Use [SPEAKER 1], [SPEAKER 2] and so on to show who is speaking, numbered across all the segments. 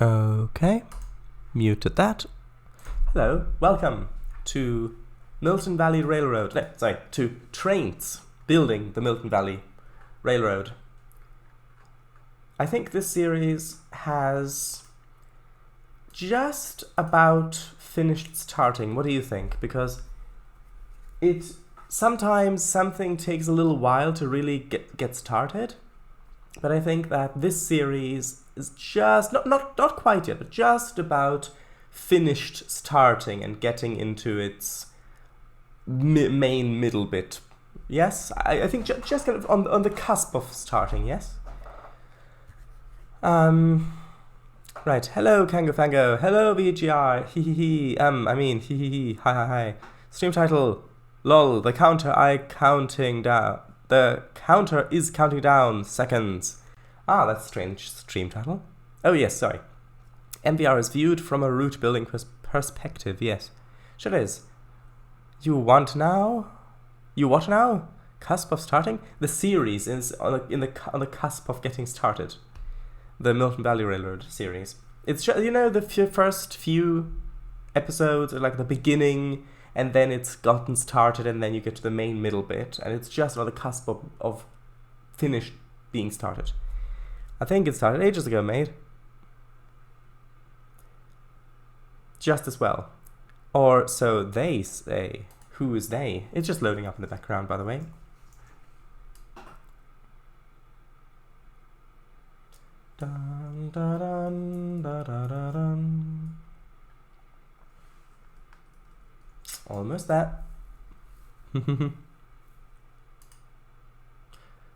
[SPEAKER 1] Okay, muted that. Hello, welcome to Milton Valley Railroad. No, sorry, to Trainz, building the Milton Valley Railroad. I think this series has just about finished starting. What do you think? Because sometimes something takes a little while to really get started. But I think that this series is just, not quite yet, but just about finished starting and getting into its main middle bit. Yes? I think just kind of on the cusp of starting, yes? Right, hello Kango Fango, hello VGR, hee hee hee, hee hee hee, hi hi hi. Stream title, lol, the counter is counting down seconds. Ah, that's a strange stream title. Oh yes, sorry. MVR is viewed from a route building perspective, yes. Sure is. You what now? Cusp of starting? The series is on the cusp of getting started. The Milton Valley Railroad series. It's just, the first few episodes are like the beginning, and then it's gotten started, and then you get to the main middle bit, and it's just on the cusp of finished being started. I think it started ages ago, mate. Just as well. Or so they say. Who is they? It's just loading up in the background, by the way. Dun, dun, dun, dun, dun, dun. Almost there.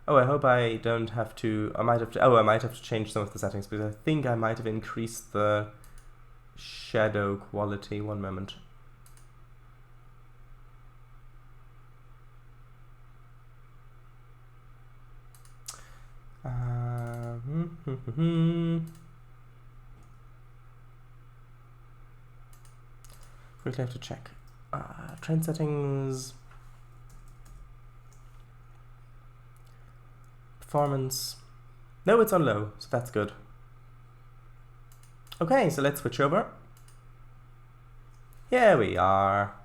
[SPEAKER 1] Oh, I hope I don't have to. I might have to change some of the settings because I think I might have increased the shadow quality. One moment. Quickly have to check. Train settings. Performance. No, it's on low, so that's good. Okay, so let's switch over. Here we are.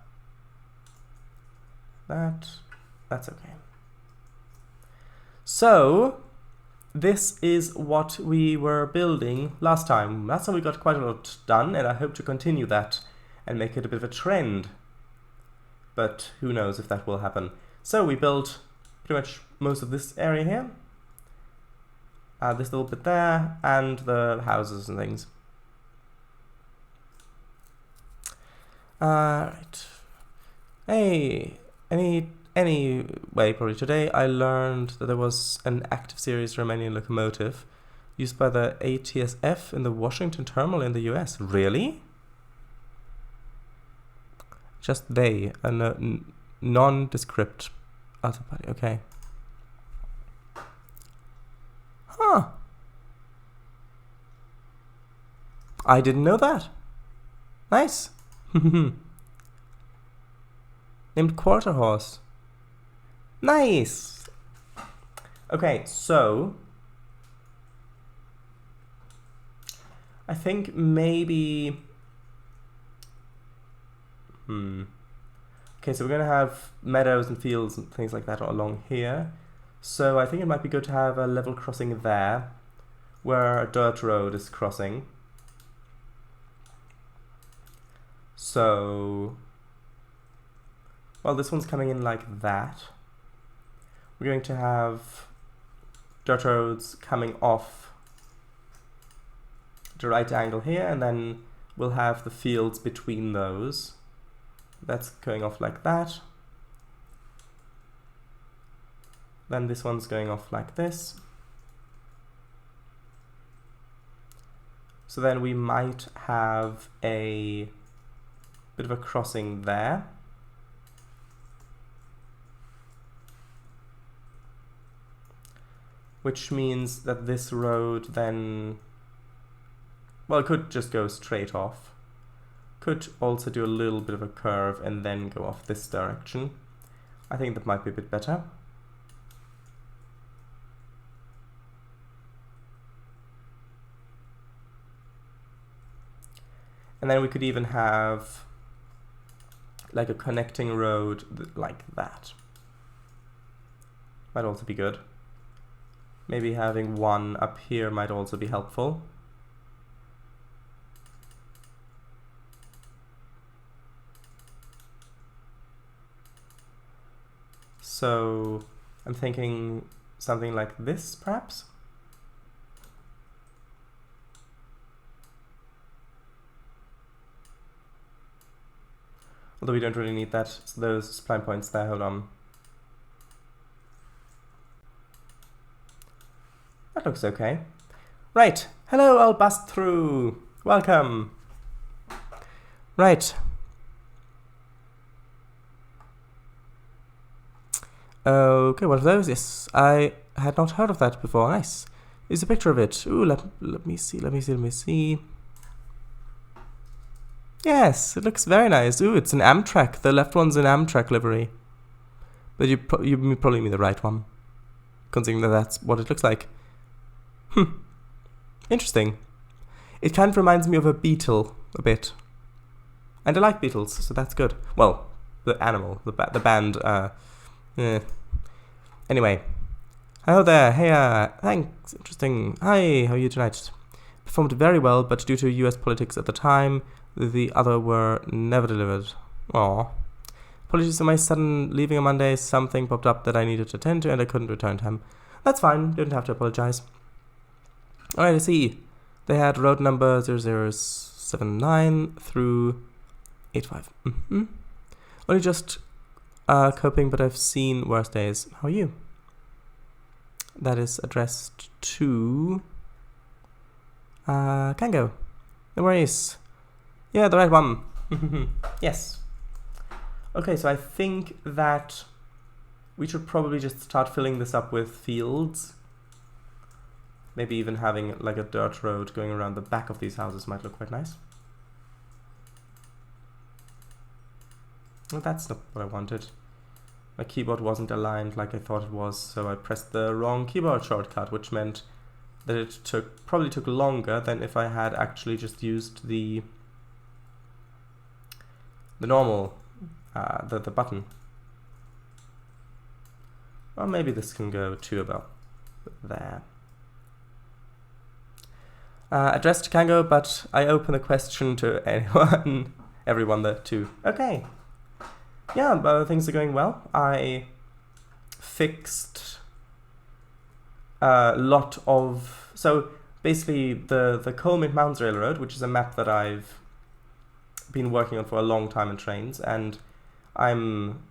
[SPEAKER 1] That's okay. So, this is what we were building last time. Last time we got quite a lot done, and I hope to continue that and make it a bit of a trend. But who knows if that will happen. So we built pretty much most of this area here. This little bit there, and the houses and things. Right. Hey, anyway, probably today I learned that there was an active series Romanian locomotive used by the ATSF in the Washington terminal in the US. Really? Just they, a nondescript other party. Okay. Huh. I didn't know that. Nice. Named Quarter Horse. Nice. Okay, so I think maybe okay, so we're gonna have meadows and fields and things like that along here. So I think it might be good to have a level crossing there where a dirt road is crossing. So, well, this one's coming in like that. We're going to have dirt roads coming off at a right angle here, and then we'll have the fields between those. That's going off like that. Then this one's going off like this. So then we might have a bit of a crossing there. Which means that this road then, well, it could just go straight off. Could also do a little bit of a curve and then go off this direction. I think that might be a bit better. And then we could even have like a connecting road like that. Might also be good. Maybe having one up here might also be helpful. So I'm thinking something like this, perhaps? Although we don't really need that, those spline points there, hold on. That looks okay. Right, hello, I'll bust through. Welcome. Right. Okay, one of those, yes. I had not heard of that before. Nice. Here's a picture of it. Ooh, let me see. Yes, it looks very nice. Ooh, it's an Amtrak. The left one's an Amtrak livery. But you probably mean the right one, considering that that's what it looks like. Interesting. It kind of reminds me of a beetle a bit. And I like beetles, so that's good. Well, the animal, the band, Anyway. Hello there, hey, thanks, interesting. Hi, how are you tonight? Performed very well, but due to US politics at the time, the other were never delivered. Aww. Apologies for my sudden leaving on Monday. Something popped up that I needed to attend to and I couldn't return time. That's fine, you don't have to apologize. Alright, I see. They had road number 0079 through 85. Only just coping, but I've seen worse days. How are you? That is addressed to Kango. No worries. Yeah, the right one. Yes. Okay, so I think that we should probably just start filling this up with fields. Maybe even having like a dirt road going around the back of these houses might look quite nice. Well, that's not what I wanted. My keyboard wasn't aligned like I thought it was, so I pressed the wrong keyboard shortcut, which meant that it probably took longer than if I had actually just used the normal, the button. Or maybe this can go to about there. Addressed to Kango, but I open the question to anyone, everyone there too. Okay. Yeah, things are going well. I fixed a lot of... So basically the Coalmint Mounds Railroad, which is a map that I've been working on for a long time in Trainz, and I'm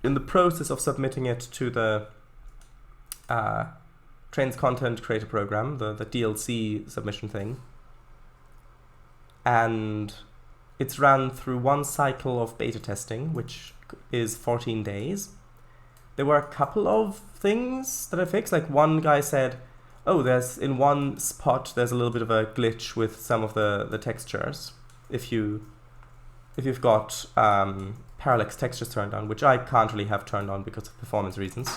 [SPEAKER 1] in the process of submitting it to the Trainz Content Creator Program, the DLC submission thing. And it's run through one cycle of beta testing, which is 14 days. There were a couple of things that I fixed. Like one guy said, oh, there's in one spot, there's a little bit of a glitch with some of the textures. If you've got parallax textures turned on, which I can't really have turned on because of performance reasons,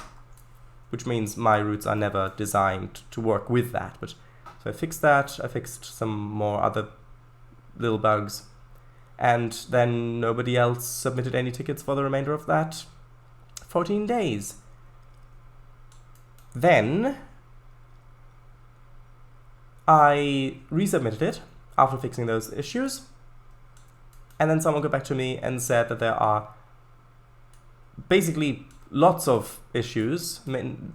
[SPEAKER 1] which means my routes are never designed to work with that. But so I fixed that. I fixed some more other little bugs. And then nobody else submitted any tickets for the remainder of that 14 days. Then I resubmitted it after fixing those issues. And then someone got back to me and said that there are basically lots of issues.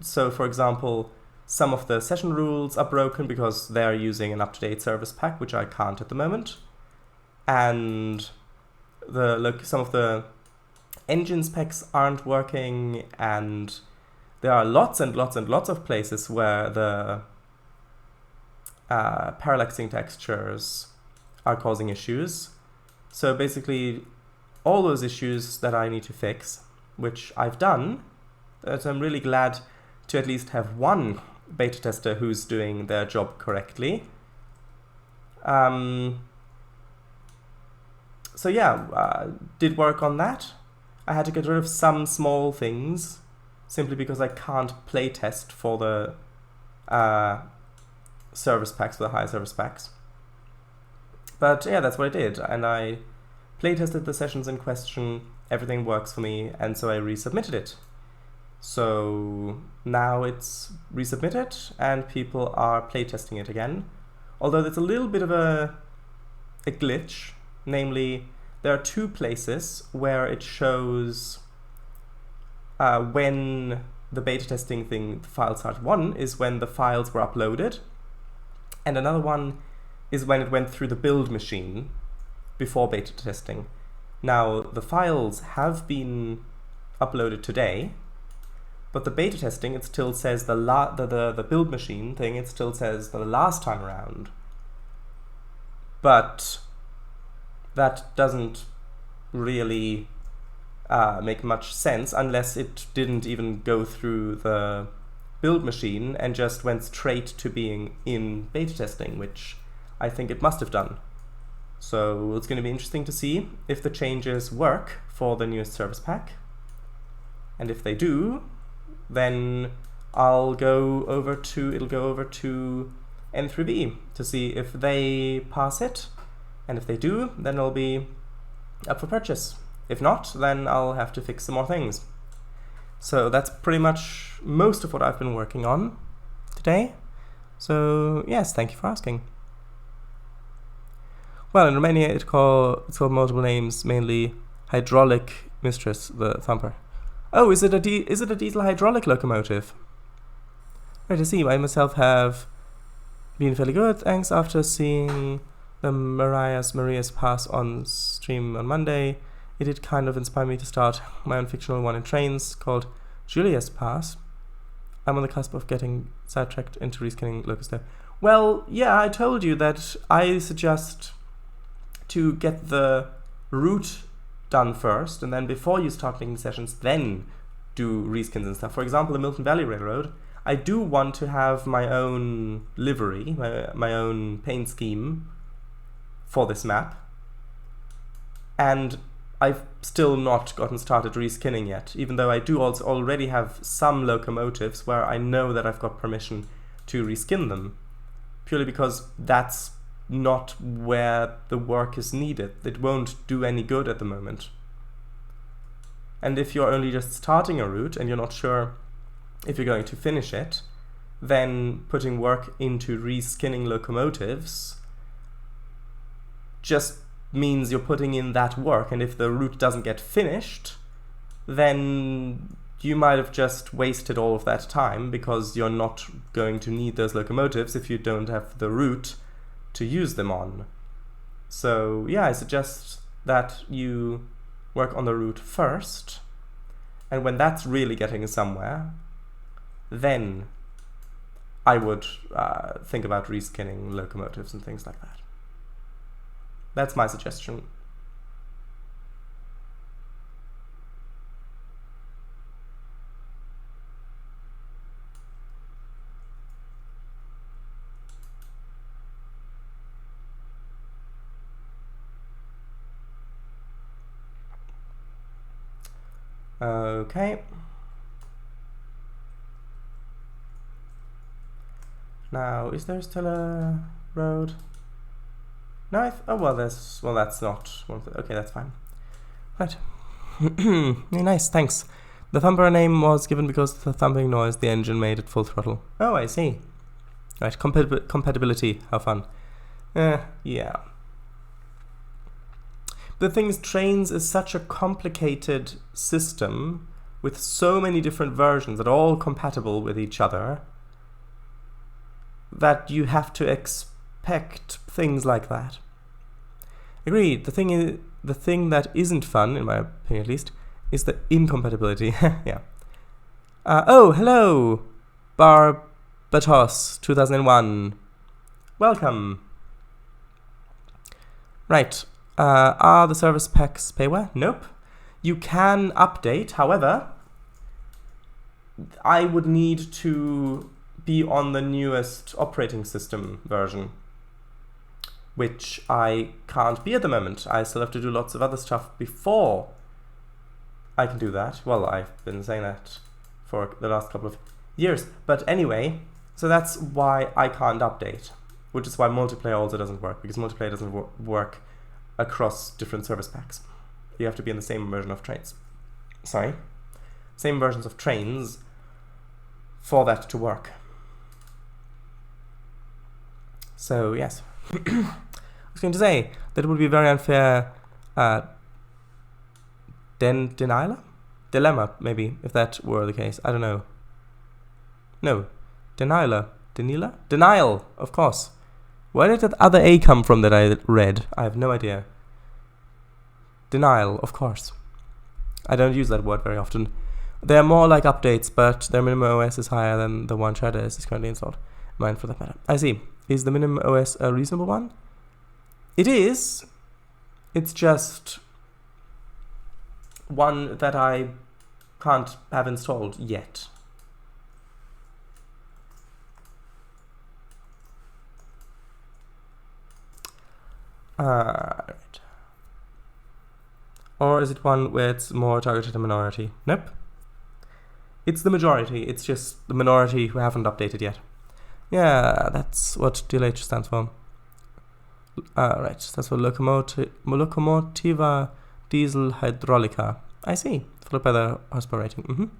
[SPEAKER 1] So for example, some of the session rules are broken because they're using an up-to-date service pack, which I can't at the moment. And some of the engine specs aren't working, and there are lots and lots and lots of places where the parallaxing textures are causing issues. So basically all those issues that I need to fix, which I've done, so I'm really glad to at least have one beta tester who's doing their job correctly. So yeah, did work on that. I had to get rid of some small things simply because I can't playtest for the service packs, for the higher service packs. But yeah, that's what I did, and I playtested the sessions in question, everything works for me, and so I resubmitted it. So now it's resubmitted, and people are playtesting it again. Although there's a little bit of a glitch, namely, there are two places where it shows when the beta testing thing, the file started. One is when the files were uploaded, and another one is when it went through the build machine before beta testing. Now, the files have been uploaded today, but the beta testing, it still says the build machine thing, it still says the last time around. But that doesn't really make much sense unless it didn't even go through the build machine and just went straight to being in beta testing, which I think it must have done. So it's going to be interesting to see if the changes work for the newest service pack. And if they do, then it'll go over to N3B to see if they pass it. And if they do, then it'll be up for purchase. If not, then I'll have to fix some more things. So that's pretty much most of what I've been working on today. So yes, thank you for asking. Well, in Romania it's called multiple names, mainly hydraulic mistress, the thumper. Oh, is it a diesel hydraulic locomotive? Right, I see. I myself have been fairly good, thanks. After seeing the Maria's Pass on stream on Monday, it did kind of inspire me to start my own fictional one in Trainz called Julia's Pass. I'm on the cusp of getting sidetracked into reskinning locust there. Well, yeah, I told you that I suggest to get the route done first, and then before you start making sessions, then do reskins and stuff. For example, the Milton Valley Railroad, I do want to have my own livery, my own paint scheme for this map, and I've still not gotten started reskinning yet, even though I do also already have some locomotives where I know that I've got permission to reskin them, purely because that's not where the work is needed. It won't do any good at the moment. And if you're only just starting a route and you're not sure if you're going to finish it, then putting work into reskinning locomotives just means you're putting in that work, and if the route doesn't get finished, then you might have just wasted all of that time, because you're not going to need those locomotives if you don't have the route to use them on. So yeah, I suggest that you work on the route first, and when that's really getting somewhere, then I would think about reskinning locomotives and things like that. That's my suggestion. Okay. Now, is there still a road? No, that's not one. Okay, that's fine. Right. Nice, thanks. The thumper name was given because of the thumping noise the engine made at full throttle. Oh, I see. Right, compatibility, how fun. Yeah. The thing is, Trainz is such a complicated system with so many different versions that are all compatible with each other that you have to expect things like that. Agreed. The thing that isn't fun, in my opinion at least, is the incompatibility. Yeah. Oh, hello, Barbatos 2001. Welcome. Right. Are the service packs payware? Nope. You can update, however, I would need to be on the newest operating system version, which I can't be at the moment. I still have to do lots of other stuff before I can do that. Well, I've been saying that for the last couple of years. But anyway, so that's why I can't update, which is why multiplayer also doesn't work, because multiplayer doesn't work across different service packs. You have to be in the same version of Trainz. Sorry. Same versions of Trainz for that to work. So, yes. I was going to say that it would be very unfair dilemma, maybe, if that were the case. I don't know. No. Denial, of course. Where did that other A come from that I read? I have no idea. Denial, of course. I don't use that word very often. They're more like updates, but their minimum OS is higher than the one Shadow is currently installed. Mine for that matter. I see. Is the minimum OS a reasonable one? It is. It's just one that I can't have installed yet. Right. Or is it one where it's more targeted to minority? Nope. It's the majority. It's just the minority who haven't updated yet. Yeah, that's what DLH stands for. Right, stands for Locomotiva Diesel Hydraulica. I see. Followed by the horsepower rating.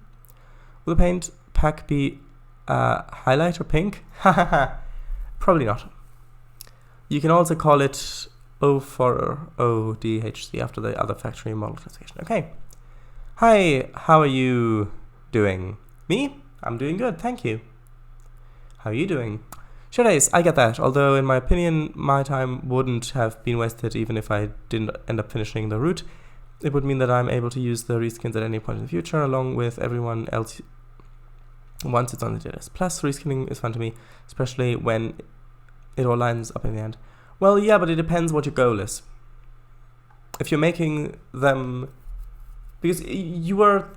[SPEAKER 1] Will the paint pack be highlight or pink? Probably not. You can also call it O4ODHC after the other factory model classification. Okay. Hi, how are you doing? Me? I'm doing good, thank you. How are you doing? Shadows, I get that, although in my opinion, my time wouldn't have been wasted even if I didn't end up finishing the route. It would mean that I'm able to use the reskins at any point in the future, along with everyone else once it's on the JS. Plus, reskinning is fun to me, especially when it all lines up in the end. Well, yeah, but it depends what your goal is. If you're making them... Because you were...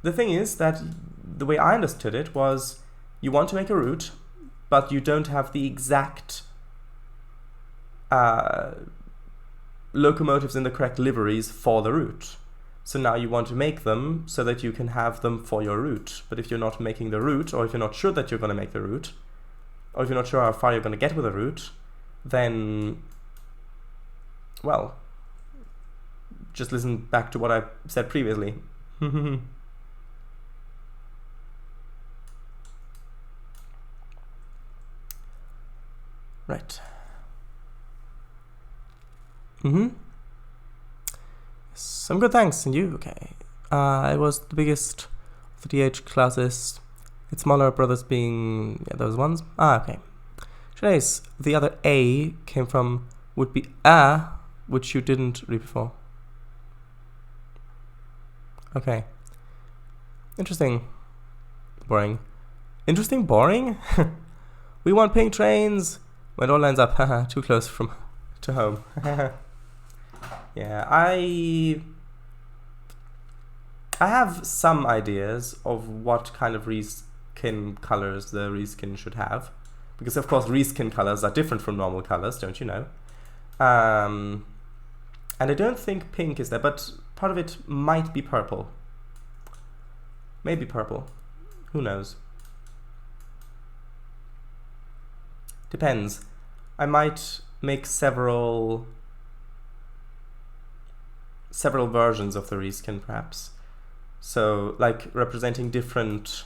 [SPEAKER 1] The thing is that the way I understood it was you want to make a route, but you don't have the exact locomotives in the correct liveries for the route. So now you want to make them so that you can have them for your route. But if you're not making the route, or if you're not sure that you're going to make the route, or if you're not sure how far you're going to get with a route, then, well, just listen back to what I said previously. Right. Some good, thanks. And you? Okay. It was the biggest of the DH classes. Its smaller brothers being those ones. Okay. Trace, the other A came from would be A, which you didn't read before. Okay. Interesting. Boring. Interesting, boring? We want pink trains. When it all lines up, haha, too close to home. Yeah, I have some ideas of what kind of reskin colors the reskin should have. Because of course reskin colors are different from normal colors, don't you know? And I don't think pink is there, but part of it might be purple. Maybe purple. Who knows? Depends. I might make several versions of the reskin, perhaps. So, like, representing different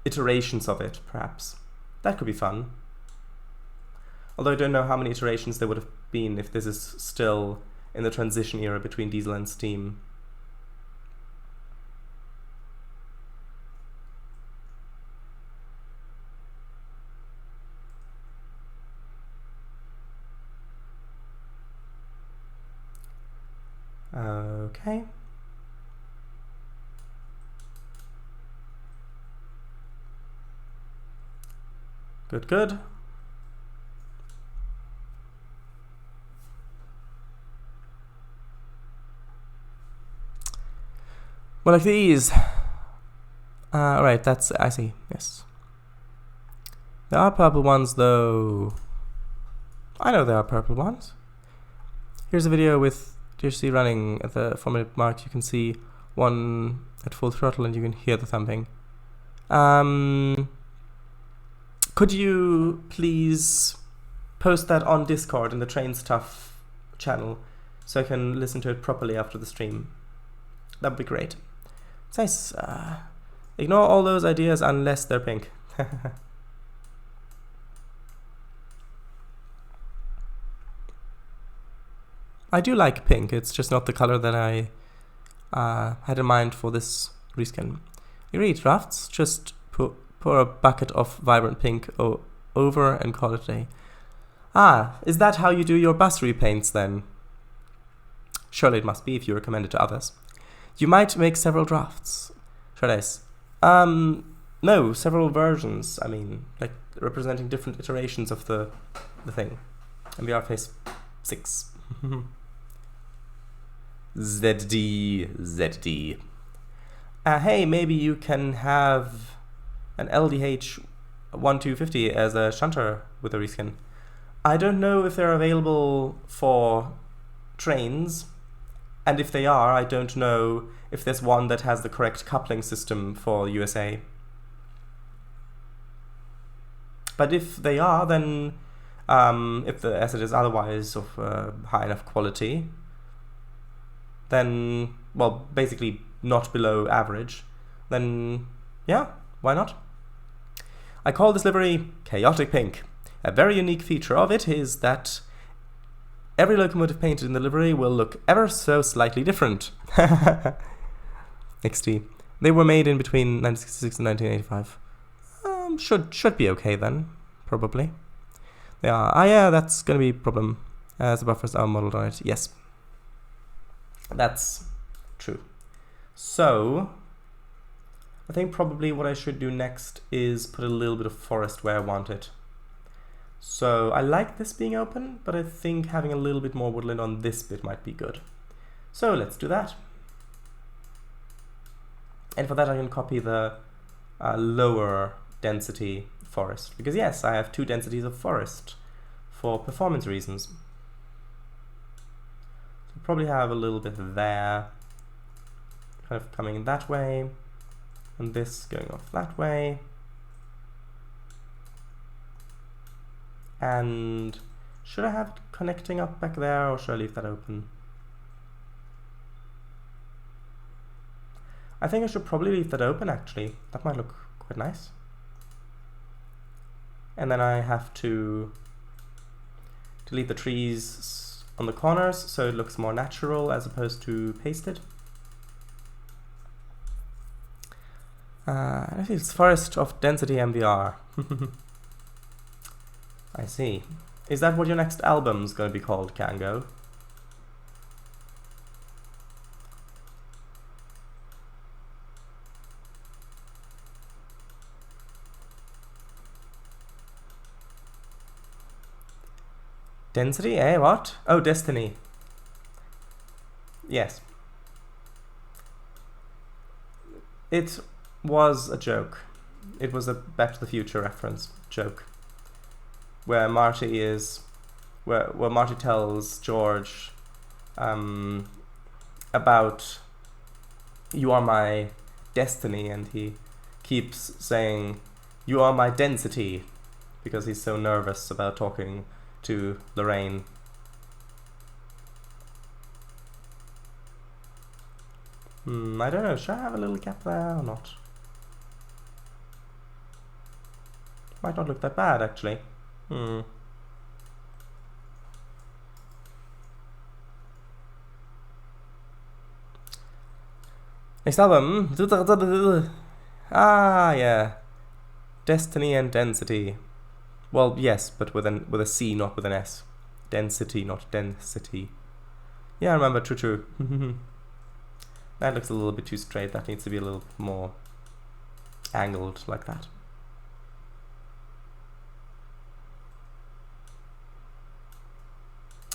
[SPEAKER 1] iterations of it, perhaps. That could be fun. Although I don't know how many iterations there would have been if this is still in the transition era between diesel and steam. Okay. Good, good. Well, like these. Right, that's, I see, yes. There are purple ones, though. I know there are purple ones. Here's a video with DHC running at the 4-minute mark. You can see one at full throttle and you can hear the thumping. Could you please post that on Discord in the Trainz Stuff channel so I can listen to it properly after the stream? That would be great. It's nice. Ignore all those ideas unless they're pink. I do like pink, it's just not the color that I had in mind for this reskin. Agreed, drafts, just pour a bucket of vibrant pink over and call it a day. Ah, is that how you do your bus repaints then? Surely it must be if you recommend it to others. You might make several drafts. Should I? No, several versions. I mean, like representing different iterations of the thing. MVR phase 6. ZD. Hey, maybe you can have an LDH 1250 as a shunter with a reskin. I don't know if they're available for Trainz, and if they are, I don't know if there's one that has the correct coupling system for USA. But if they are, then if the asset is otherwise of high enough quality, then, well, basically not below average, then yeah, why not? I call this livery Chaotic Pink. A very unique feature of it is that every locomotive painted in the livery will look ever so slightly different. XT. They were made in between 1966 and 1985. Should be okay then, probably. They are. Ah, yeah, that's gonna be a problem, as the buffers are modeled on it. Yes, that's true. So, I think probably what I should do next is put a little bit of forest where I want it. So I like this being open, but I think having a little bit more woodland on this bit might be good. So let's do that. And for that I can copy the lower density forest, because yes, I have 2 densities of forest for performance reasons. So probably have a little bit there, kind of coming that way, and this going off that way. And should I have it connecting up back there, or should I leave that open? I think I should probably leave that open, actually. That might look quite nice. And then I have to delete the trees on the corners so it looks more natural as opposed to pasted. I think it's forest of density MVR. I see. Is that what your next album's going to be called, Kango? Density? Eh, what? Oh, Destiny. Yes. It was a joke. It was a Back to the Future reference joke. Where Marty tells George about "you are my destiny," and he keeps saying "you are my density" because he's so nervous about talking to Lorraine. I don't know, should I have a little gap there or not? Might not look that bad, actually. Next album. Ah, yeah. Destiny and Density. Well, yes, but with a C, not with an S. Density, not density. Yeah, I remember. True. That looks a little bit too straight. That needs to be a little more angled like that.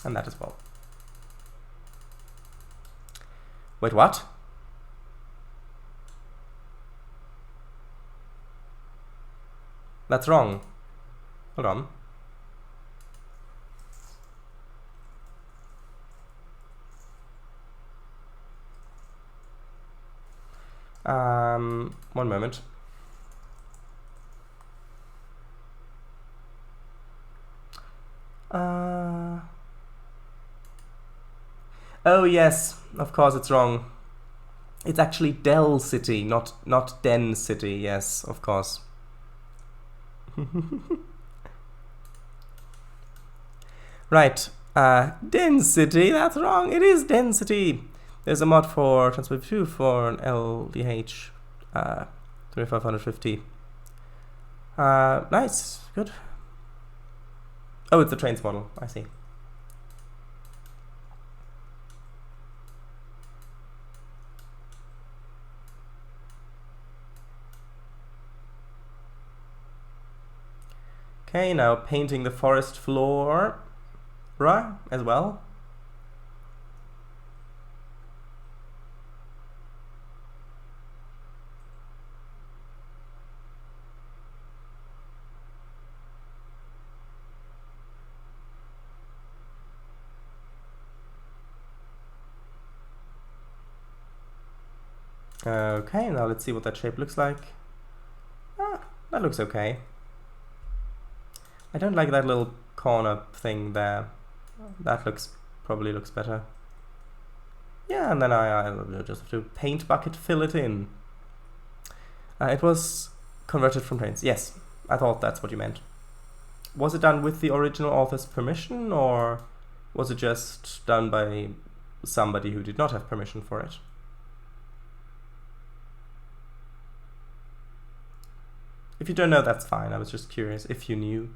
[SPEAKER 1] And that as well. Wait, what? That's wrong. Hold on. One moment. Oh yes, of course it's wrong. It's actually Dell City, not Den City. Yes, of course. Right. Density, that's wrong. It is density. There's a mod for Transport 2 for an LDH 2550. Nice, good. Oh, it's the Trainz model, I see. Okay, now painting the forest floor as well. Okay, now let's see what that shape looks like. That looks okay. I don't like that little corner thing there. That probably looks better. Yeah, and then I'll just have to paint bucket fill it in. It was converted from Trainz. Yes, I thought that's what you meant. Was it done with the original author's permission, or was it just done by somebody who did not have permission for it? If you don't know, that's fine. I was just curious if you knew.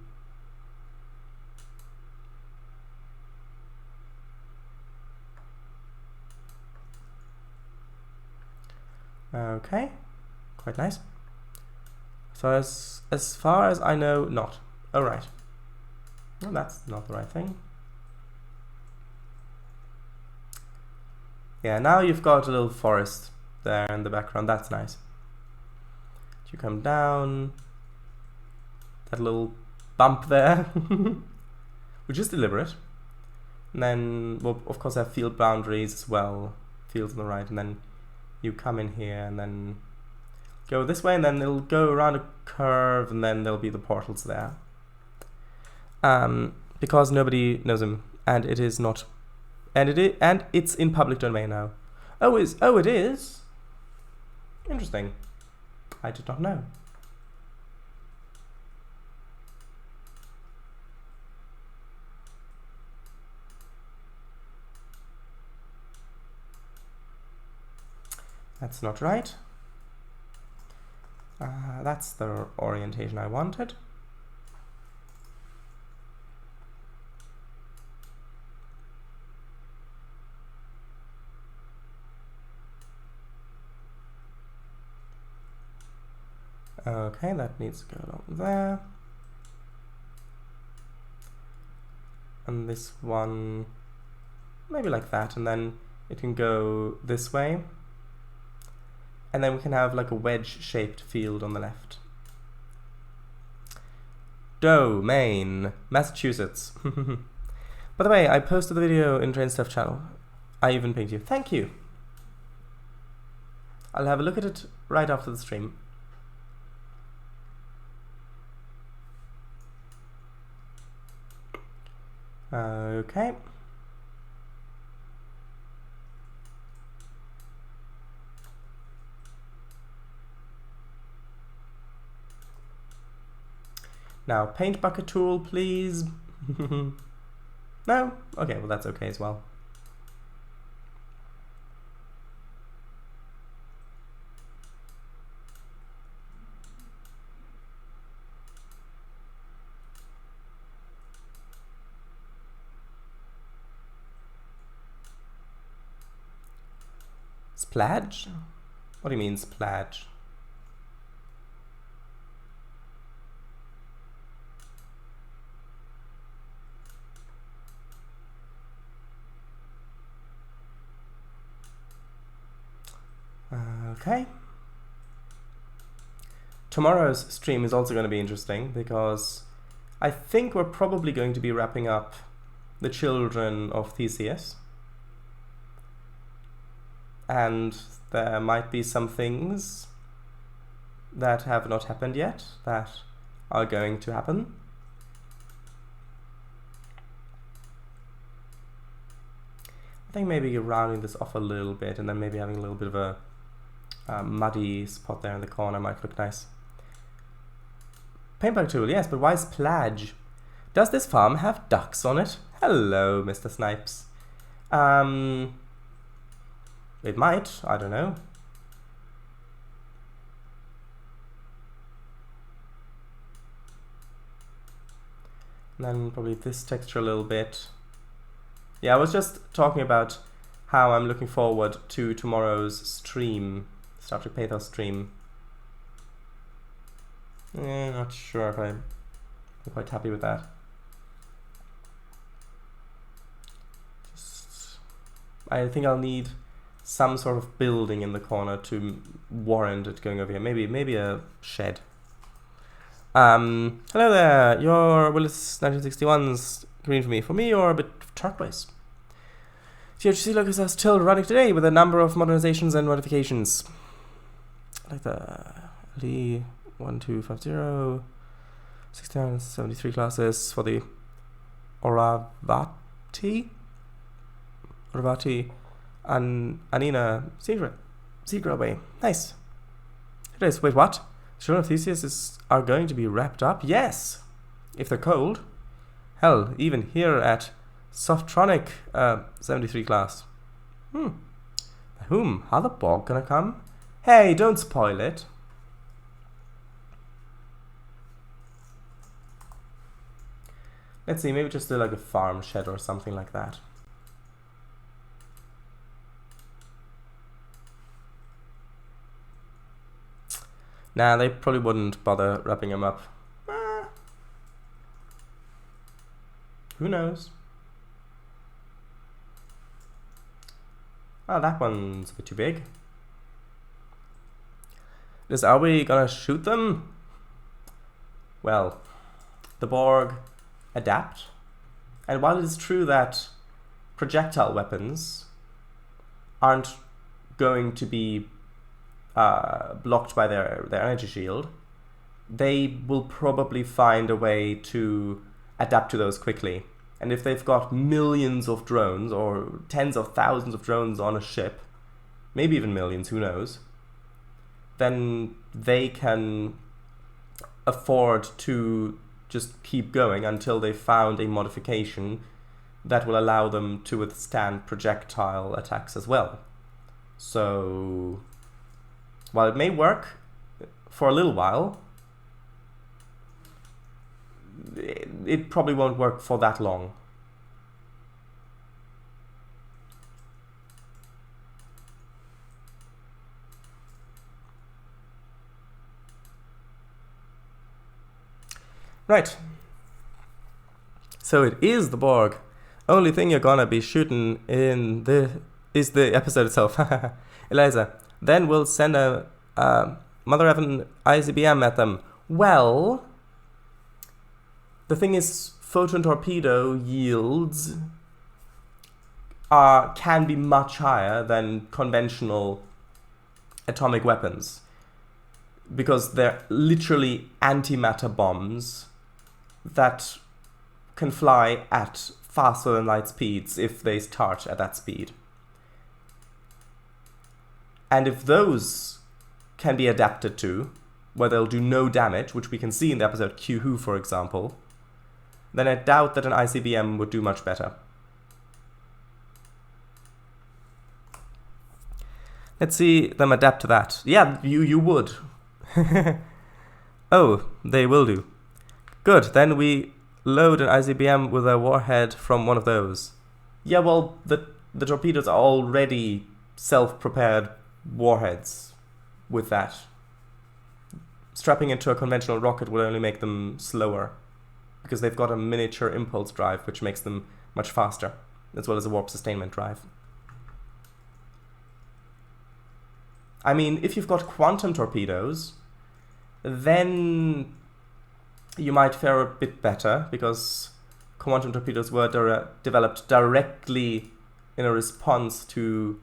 [SPEAKER 1] Okay, quite nice. So as far as I know, not. Oh, right. Well, that's not the right thing. Yeah, now you've got a little forest there in the background. That's nice. You come down, that little bump there, which is deliberate. And then we'll of course have field boundaries as well, fields on the right, and then you come in here and then go this way, and then it'll go around a curve, and then there'll be the portals there. Because nobody knows them, and it is not, and it's in public domain now. Oh, it is. Interesting. I did not know. That's not right. That's the orientation I wanted. Okay, that needs to go along there. And this one, maybe like that, and then it can go this way. And then we can have like a wedge-shaped field on the left. Domain, Massachusetts. By the way, I posted the video in Trainz Stuff channel. I even pinged you. Thank you. I'll have a look at it right after the stream. Okay. Now, paint bucket tool, please. No? Okay, well that's okay as well. Splodge? What do you mean, splodge? Okay. Tomorrow's stream is also going to be interesting because I think we're probably going to be wrapping up the children of Theseus. And there might be some things that have not happened yet that are going to happen. I think maybe rounding this off a little bit and then maybe having a little bit of a muddy spot there in the corner might look nice. Paintbrush tool, yes, but why is plage? Does this farm have ducks on it? Hello, Mr. Snipes. It might, I don't know. And then probably this texture a little bit. Yeah, I was just talking about how I'm looking forward to tomorrow's stream, Star Trek Pathos stream. Not sure if I'm quite happy with that. I think I'll need some sort of building in the corner to warrant it going over here. Maybe a shed. Hello there. Your Willis 1961's green for me. For me, you're a bit turquoise. THC locus are still running today with a number of modernizations and modifications. Like the L1250, 6973 classes for the Oravati and Anina Seagra way. Nice. It is. Wait, what? Children of Theseus are going to be wrapped up? Yes! If they're cold. Hell, even here at Softronic 73 class. Whom? How the Borg gonna come? Hey, don't spoil it. Let's see, maybe just do like a farm shed or something like that. Nah, they probably wouldn't bother wrapping him up. Who knows? Oh, that one's a bit too big. Are we gonna shoot them? Well, the Borg adapt. And while it is true that projectile weapons aren't going to be blocked by their energy shield, they will probably find a way to adapt to those quickly. And if they've got millions of drones or tens of thousands of drones on a ship, maybe even millions, who knows, then they can afford to just keep going until they found a modification that will allow them to withstand projectile attacks as well. So while it may work for a little while, it probably won't work for that long. Right. So it is the Borg. Only thing you're gonna be shooting in is the episode itself. Eliza. Then we'll send a Mother Evan ICBM at them. Well, the thing is, photon torpedo yields can be much higher than conventional atomic weapons, because they're literally antimatter bombs that can fly at faster than light speeds if they start at that speed. And if those can be adapted to, where they'll do no damage, which we can see in the episode Q Who, for example, then I doubt that an ICBM would do much better. Let's see them adapt to that. Yeah, you would. Oh, they will do. Good, then we load an ICBM with a warhead from one of those. Yeah, well, the torpedoes are already self-prepared warheads with that. Strapping into a conventional rocket will only make them slower, because they've got a miniature impulse drive which makes them much faster, as well as a warp sustainment drive. I mean, if you've got quantum torpedoes, then you might fare a bit better, because quantum torpedoes were developed directly in a response to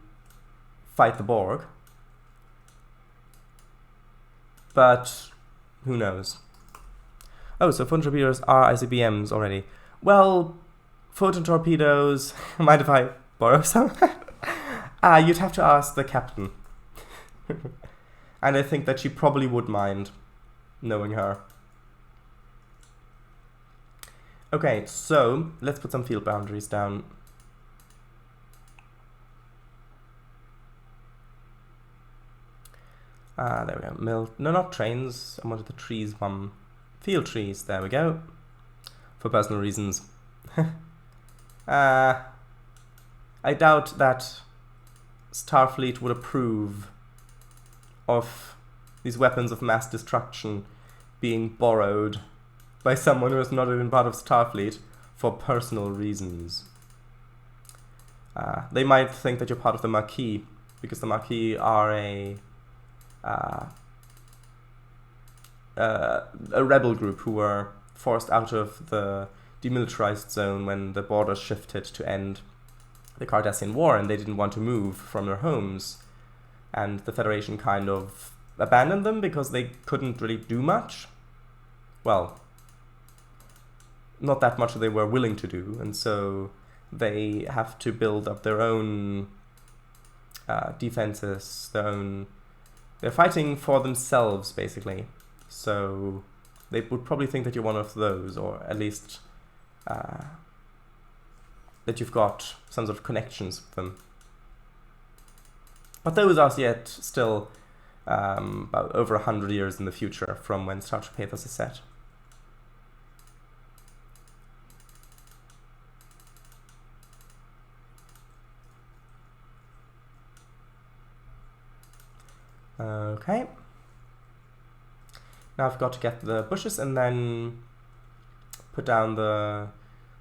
[SPEAKER 1] fight the Borg. But who knows? Oh, so photon torpedoes are ICBMs already. Well, photon torpedoes, mind if I borrow some? You'd have to ask the captain. And I think that she probably would mind, knowing her. Okay, so let's put some field boundaries down. There we go. No, not Trainz. I wanted the trees one. Field trees. There we go. For personal reasons. I doubt that Starfleet would approve of these weapons of mass destruction being borrowed by someone who has not even part of Starfleet for personal reasons. They might think that you're part of the Maquis, because the Maquis are a rebel group who were forced out of the demilitarized zone when the borders shifted to end the Cardassian War, and they didn't want to move from their homes. And the Federation kind of abandoned them because they couldn't really do much. Well, not that much that they were willing to do, and so they have to build up their own defenses, they're fighting for themselves, basically. So they would probably think that you're one of those, or at least that you've got some sort of connections with them. But those are yet still about over 100 years in the future from when Star Trek Pathos is set. Okay. Now I've got to get the bushes and then put down the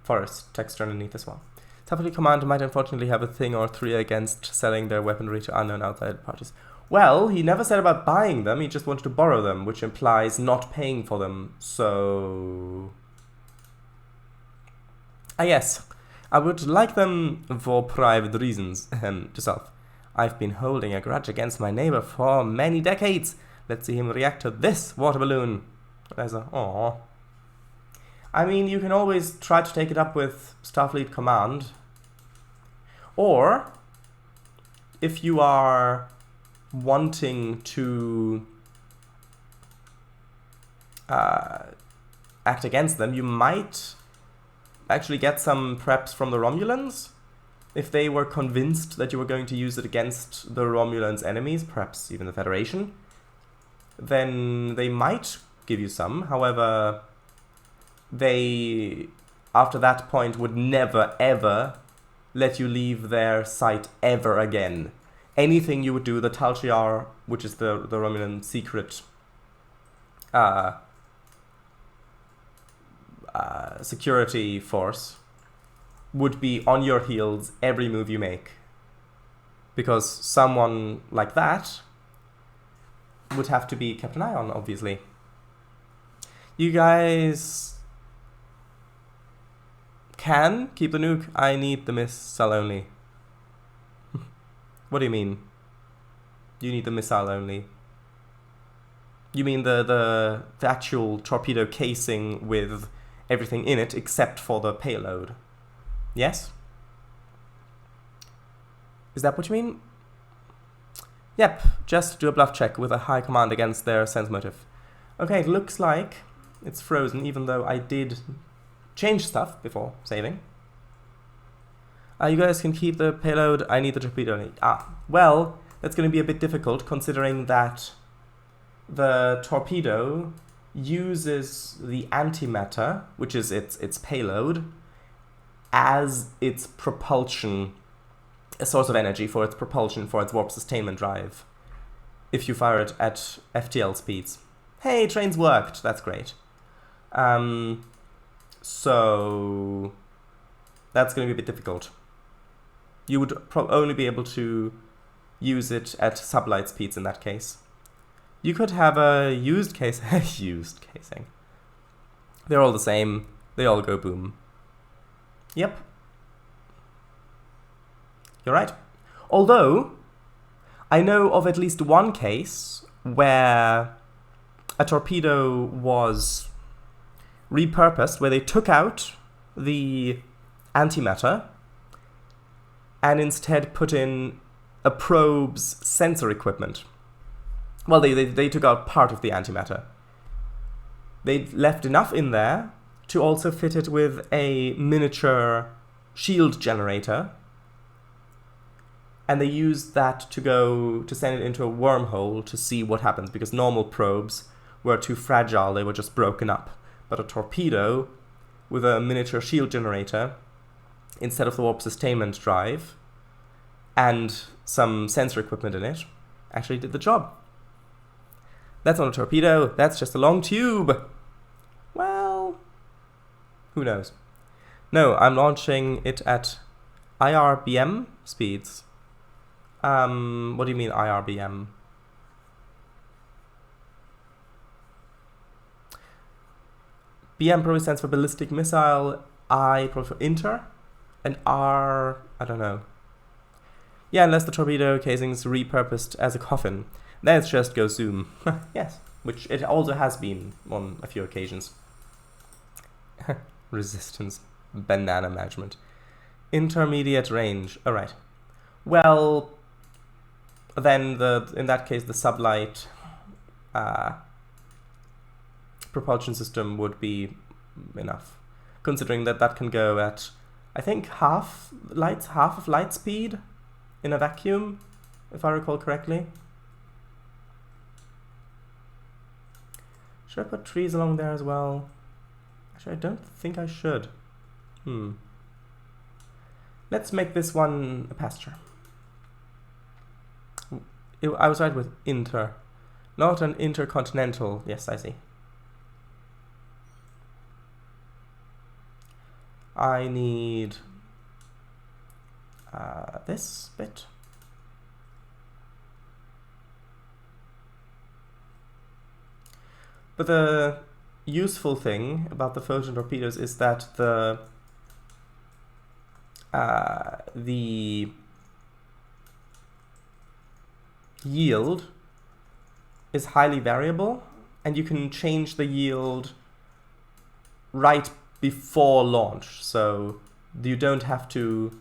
[SPEAKER 1] forest texture underneath as well. Starfleet Commander might unfortunately have a thing or three against selling their weaponry to unknown outside parties. Well, he never said about buying them, he just wanted to borrow them, which implies not paying for them, so... yes, I would like them for private reasons, to self. I've been holding a grudge against my neighbor for many decades. Let's see him react to this water balloon. There's a aww. I mean, you can always try to take it up with Starfleet Command. Or, if you are wanting to act against them, you might actually get some preps from the Romulans. If they were convinced that you were going to use it against the Romulans' enemies, perhaps even the Federation, then they might give you some. However, they, after that point, would never, ever let you leave their site ever again. Anything you would do, the Talchiar, which is the Romulan secret security force, would be on your heels every move you make. Because someone like that would have to be kept an eye on, obviously. You guys can keep the nuke. I need the missile only. What do you mean? You need the missile only? You mean the actual torpedo casing with everything in it except for the payload? Yes? Is that what you mean? Yep, just do a bluff check with a high command against their sense motive. Okay, it looks like it's frozen, even though I did change stuff before saving. You guys can keep the payload. I need the torpedo. Well, that's going to be a bit difficult, considering that the torpedo uses the antimatter, which is its payload, as its propulsion, a source of energy for its propulsion, for its warp sustainment drive, if you fire it at FTL speeds. Hey, Trainz worked, that's great. So that's going to be a bit difficult. You would only be able to use it at sublight speeds in that case. You could have a used case, used casing. They're all the same, they all go boom. Yep. You're right. Although, I know of at least one case where a torpedo was repurposed, where they took out the antimatter and instead put in a probe's sensor equipment. Well, they took out part of the antimatter. They left enough in there to also fit it with a miniature shield generator, and they used that to send it into a wormhole to see what happens, because normal probes were too fragile, they were just broken up. But a torpedo with a miniature shield generator, instead of the warp sustainment drive, and some sensor equipment in it, actually did the job. That's not a torpedo, that's just a long tube. Well, who knows? No, I'm launching it at IRBM speeds. What do you mean IRBM? BM probably stands for ballistic missile, I probably for inter, and R, I don't know. Yeah, unless the torpedo casing is repurposed as a coffin. Then it's just go zoom. Yes, which it also has been on a few occasions. Resistance, banana management. Intermediate range, alright. Well, then in that case the sublight propulsion system would be enough, considering that can go at, I think, half of light speed in a vacuum, if I recall correctly. Should I put trees along there as well? Actually, I don't think I should. Let's make this one a pasture. I was right with inter, not an intercontinental. Yes, I see. I need this bit. But the useful thing about the photon torpedoes is that the yield is highly variable, and you can change the yield right before launch, so you don't have to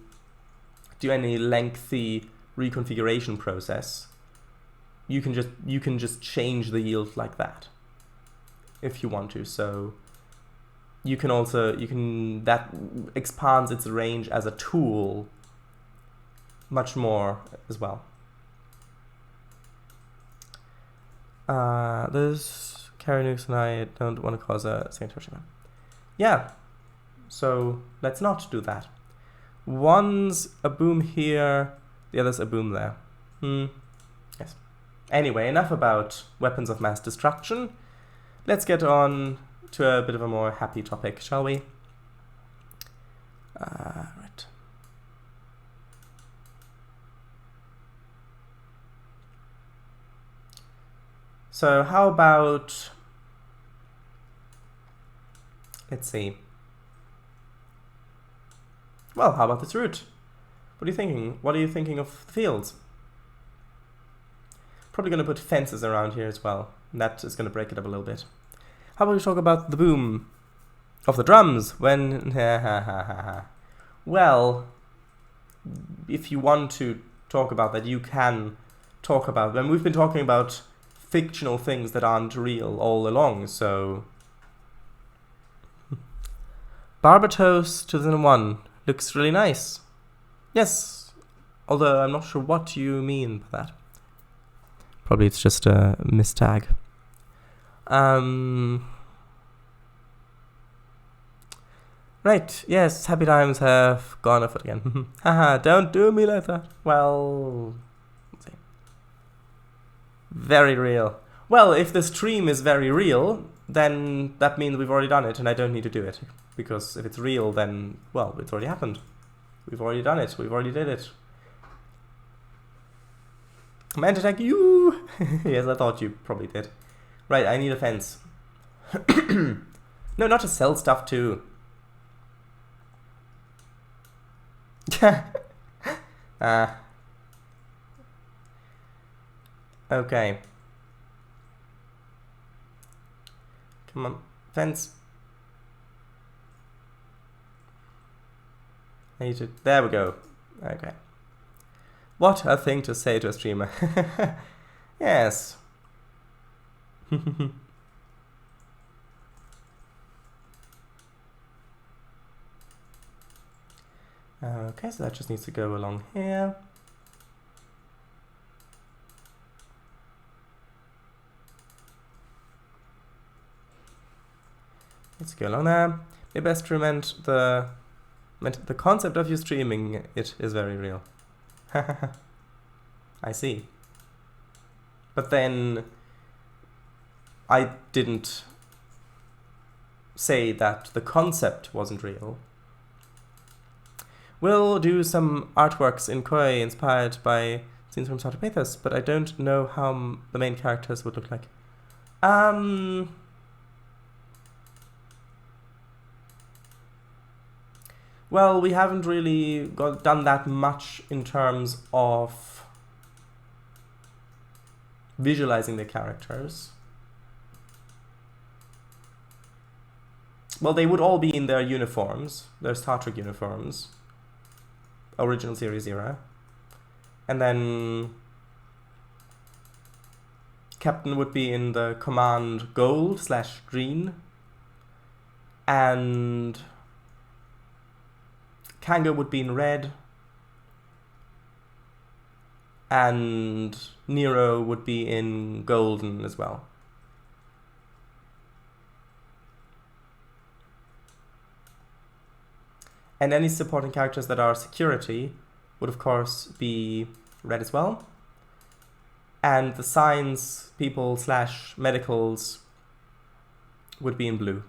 [SPEAKER 1] do any lengthy reconfiguration process. You can just change the yield like that if you want to. So that expands its range as a tool much more as well. Those carry nukes and I don't want to cause a second Hiroshima. Yeah, so let's not do that. One's a boom here, the other's a boom there. Yes. Anyway, enough about weapons of mass destruction. Let's get on to a bit of a more happy topic, shall we? Right. So how about, let's see. Well, how about this route? What are you thinking? What are you thinking of the fields? Probably going to put fences around here as well. That is going to break it up a little bit. How about we talk about the boom of the drums when... Well, if you want to talk about that, you can talk about them. We've been talking about fictional things that aren't real all along, so... Barbatos 2001 looks really nice. Yes, although I'm not sure what you mean by that. Probably it's just a mistag. Right, yes, happy times have gone afoot again. Haha, don't do me like that. Well, let's see. Very real. Well, if the stream is very real, then that means we've already done it and I don't need to do it. Because if it's real, then, well, it's already happened. We've already done it. We've already did it. I meant to attack you! Yes, I thought you probably did. Right, I need a fence. No, not to sell stuff too. Okay. Come on, fence. I need to, there we go. Okay. What a thing to say to a streamer. Yes. Okay, so that just needs to go along here. Let's go along there. Maybe best to the concept of you streaming it is very real. I see. But then I didn't say that the concept wasn't real. We'll do some artworks in Koi inspired by scenes from Star Pathos, but I don't know how the main characters would look like. Well, we haven't really done that much in terms of visualizing the characters. Well, they would all be in their uniforms, their Star Trek uniforms, original series era. And then Captain would be in the command gold/green, and Kango would be in red, and Nero would be in golden as well. And any supporting characters that are security would of course be red as well. And the science people / medicals would be in blue.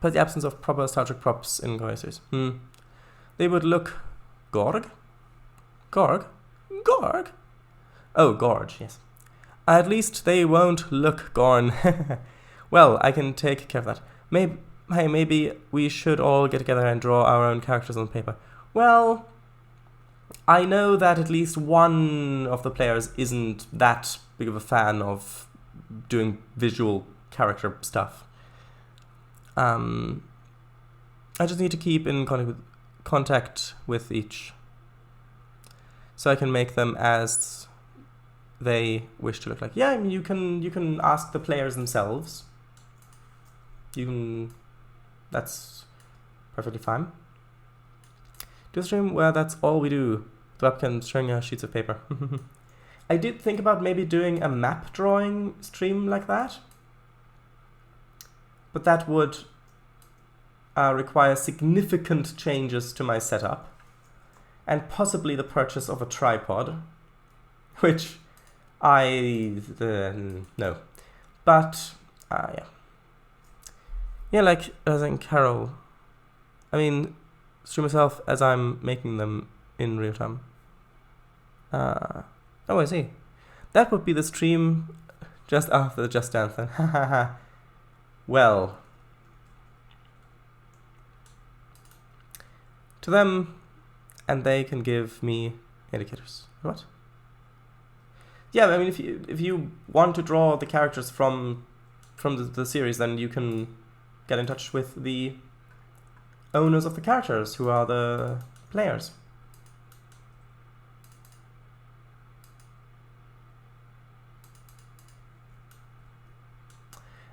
[SPEAKER 1] But the absence of proper Star Trek props in Koi series. They would look Gorg? Gorg? Gorg? Oh, Gorge, yes. At least they won't look Gorn. Well, I can take care of that. Maybe we should all get together and draw our own characters on paper. Well, I know that at least one of the players isn't that big of a fan of doing visual character stuff. I just need to keep in contact with each, so I can make them as they wish to look like. Yeah, I mean, you can ask the players themselves. That's perfectly fine. Do a stream where that's all we do. The webcam showing sheets of paper. I did think about maybe doing a map drawing stream like that, but that would require significant changes to my setup, and possibly the purchase of a tripod, which no. But yeah, like as in Carol, I mean, stream myself as I'm making them in real time. Oh, I see. That would be the stream just after the Just Dance then. Well, to them, and they can give me indicators. What? Yeah, I mean, if you want to draw the characters from the series, then you can get in touch with the owners of the characters, who are the players.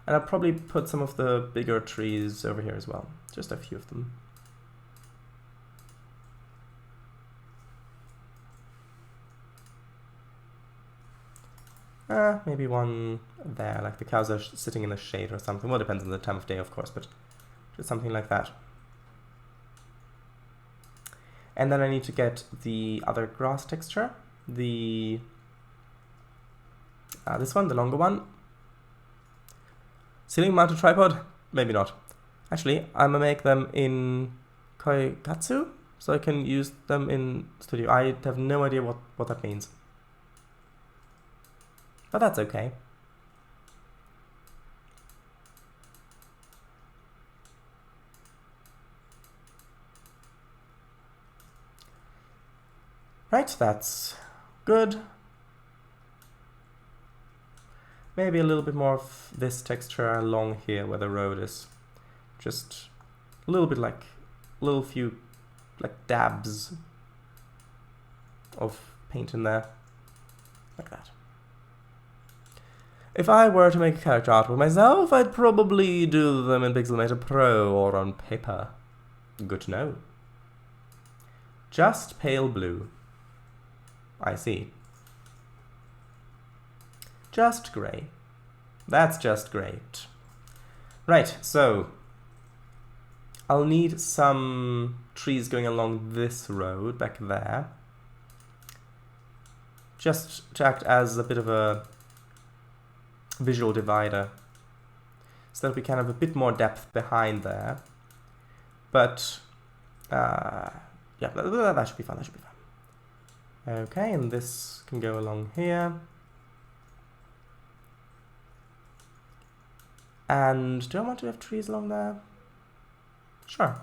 [SPEAKER 1] And I'll probably put some of the bigger trees over here as well. Just a few of them. Maybe one there, like the cows are sitting in the shade or something. Well, it depends on the time of day, of course, but just something like that. And then I need to get the other grass texture. This one, the longer one. Ceiling mounted tripod? Maybe not. Actually, I'm gonna make them in Koikatsu, so I can use them in Studio. I have no idea what that means. But that's okay. Right, that's good. Maybe a little bit more of this texture along here where the road is. Just a little bit like, little few like dabs of paint in there. Like that. If I were to make a character artwork myself, I'd probably do them in Pixelmator Pro or on paper. Good to know. Just pale blue. I see. Just grey. That's just great. Right, so I'll need some trees going along this road back there. Just to act as a bit of a visual divider, so that we can have a bit more depth behind there. But yeah, that should be fun. That should be fun. Okay, and this can go along here. And do I want to have trees along there? Sure.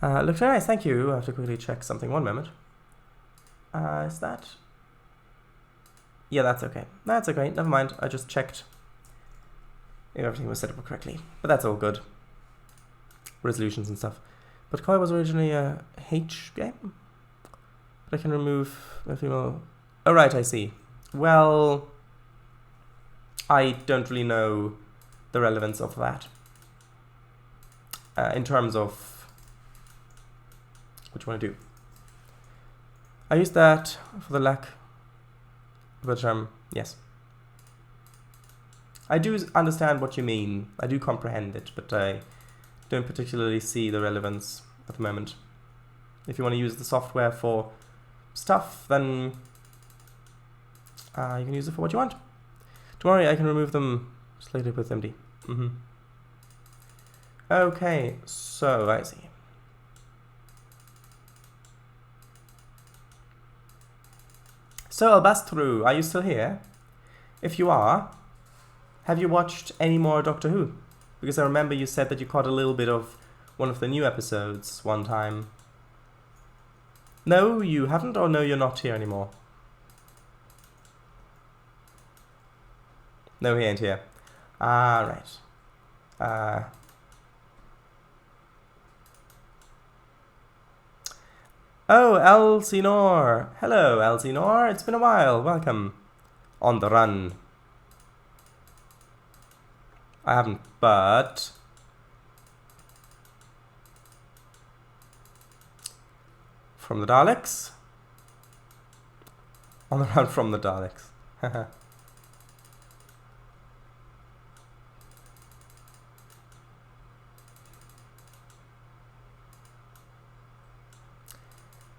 [SPEAKER 1] Looks very nice, thank you. I have to quickly check something. One moment. Is that? Yeah, that's okay. That's okay, never mind. I just checked if everything was set up correctly. But that's all good. Resolutions and stuff. But Koi was originally a H game? But I can remove a female... Oh, right, I see. Well, I don't really know the relevance of that. In terms of what you want to do. I use that for the lack of a term, yes. I do understand what you mean. I do comprehend it, but I don't particularly see the relevance at the moment. If you want to use the software for stuff, then you can use it for what you want. Don't worry, I can remove them slated with MD. Okay, so I see. So Albastru, are you still here? If you are, have you watched any more Doctor Who? Because I remember you said that you caught a little bit of one of the new episodes one time. No, you haven't, or no, you're not here anymore? No, he ain't here. Ah, right. Oh, Elsinore! Hello, Elsinore. It's been a while. Welcome. On the run. I haven't, but... From the Daleks? On the run from the Daleks.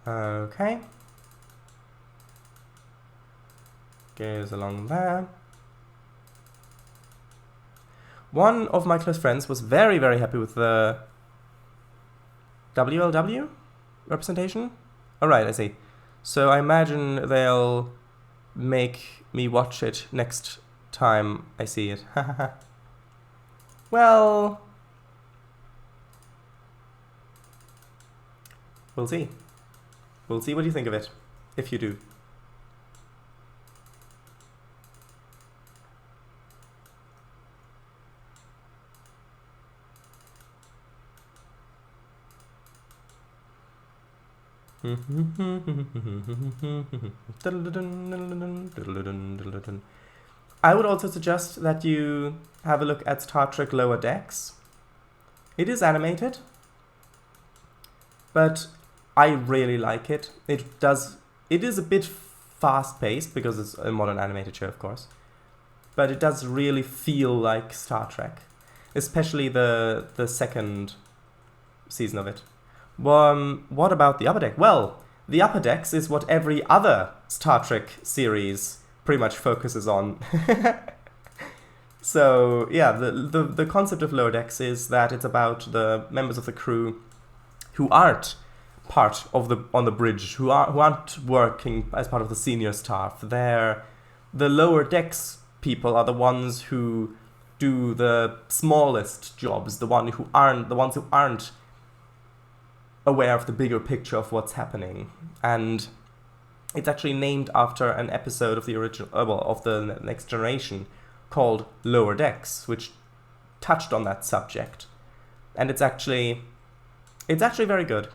[SPEAKER 1] Okay. Goes along there. One of my close friends was very, very happy with the WLW representation. Alright, I see. So I imagine they'll make me watch it next time I see it. Well, we'll see. We'll see what you think of it, if you do. I would also suggest that you have a look at Star Trek Lower Decks. It is animated, but I really like it. It is a bit fast-paced because it's a modern animated show, of course. But it does really feel like Star Trek, especially the second season of it. What about the Upper Deck? Well, the Upper Decks is what every other Star Trek series pretty much focuses on. So yeah, the concept of Lower Decks is that it's about the members of the crew who aren't part of on the bridge, who aren't working as part of the senior staff. The Lower Decks people are the ones who do the smallest jobs, the ones who aren't aware of the bigger picture of what's happening. And it's actually named after an episode of the original, of the Next Generation called Lower Decks, which touched on that subject. And it's actually very good.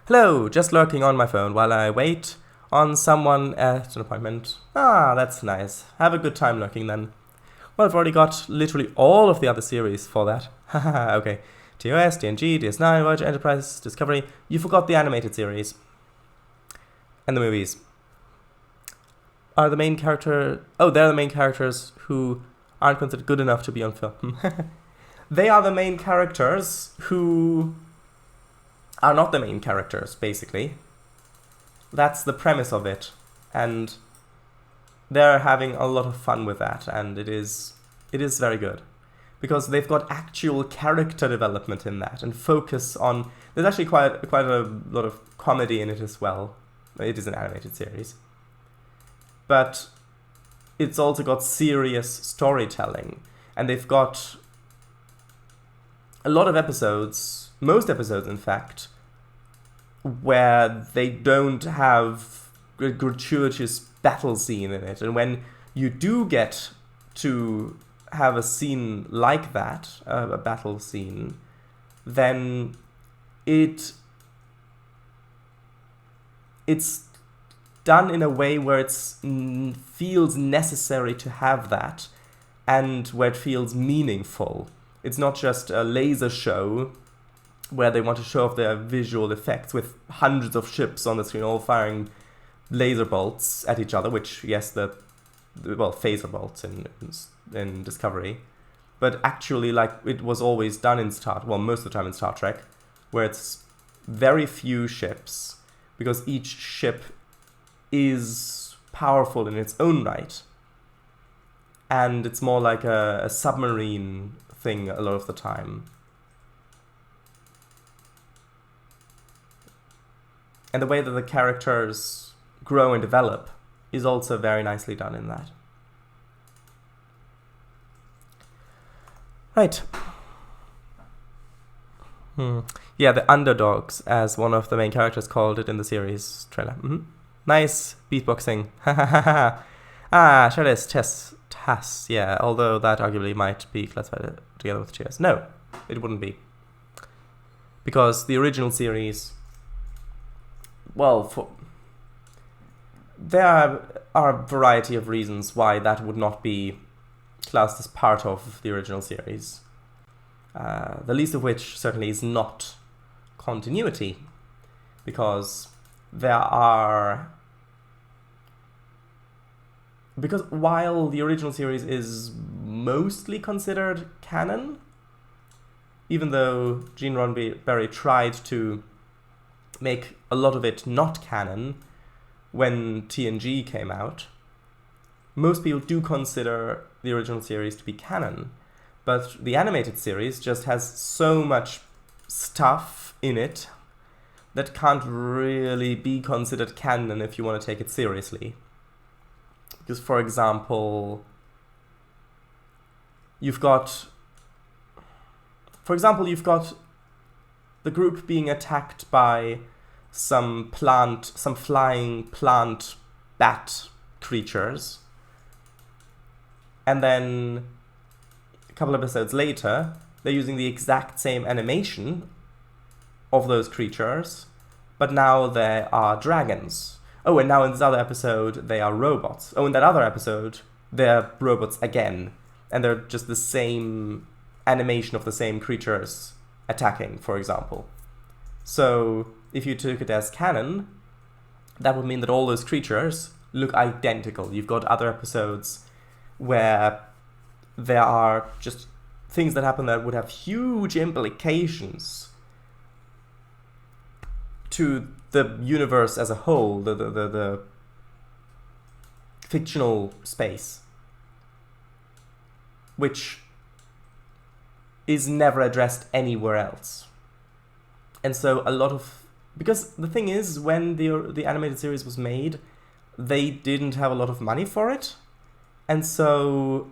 [SPEAKER 1] Hello, just lurking on my phone while I wait on someone at an appointment. Ah, that's nice. Have a good time lurking then. Well, I've already got literally all of the other series for that. Haha, okay. TOS, TNG, DS9, Voyager, Enterprise, Discovery. You forgot the animated series. And the movies. Are the main character... Oh, they're the main characters who aren't considered good enough to be on film. They are the main characters who are not the main characters, basically. That's the premise of it. And they're having a lot of fun with that, and it is very good. Because they've got actual character development in that, and focus on... There's actually quite a lot of comedy in it as well. It is an animated series. But it's also got serious storytelling. And they've got a lot of episodes, most episodes in fact, where they don't have a gratuitous battle scene in it. And when you do get to have a scene like that, a battle scene, then it's done in a way where it feels necessary to have that, and where it feels meaningful. It's not just a laser show where they want to show off their visual effects with hundreds of ships on the screen all firing laser bolts at each other, which, yes, phaser bolts in Discovery. But actually, like it was always done in most of the time in Star Trek, where it's very few ships, because each ship is powerful in its own right. And it's more like a submarine thing a lot of the time. And the way that the characters grow and develop is also very nicely done in that. Right. Yeah, the underdogs, as one of the main characters called it in the series trailer. Nice beatboxing. Ah, sure is. Tass, yeah, although that arguably might be classified together with Cheers. No, it wouldn't be. Because the original series, there are a variety of reasons why that would not be classed as part of the original series. The least of which certainly is not continuity. Because while the original series is mostly considered canon, even though Gene Roddenberry tried to make a lot of it not canon when TNG came out, most people do consider the original series to be canon. But the animated series just has so much stuff in it that can't really be considered canon if you want to take it seriously. Because, for example, you've got the group being attacked by some flying plant bat creatures. And then a couple of episodes later, they're using the exact same animation of those creatures, but now they are dragons. Oh, and now in this other episode, they are robots. Oh, in that other episode, they're robots again. And they're just the same animation of the same creatures attacking, for example. So, if you took it as canon, that would mean that all those creatures look identical. You've got other episodes where there are just things that happen that would have huge implications to the universe as a whole, the fictional space, which is never addressed anywhere else. And so because the thing is, when the animated series was made, they didn't have a lot of money for it, and so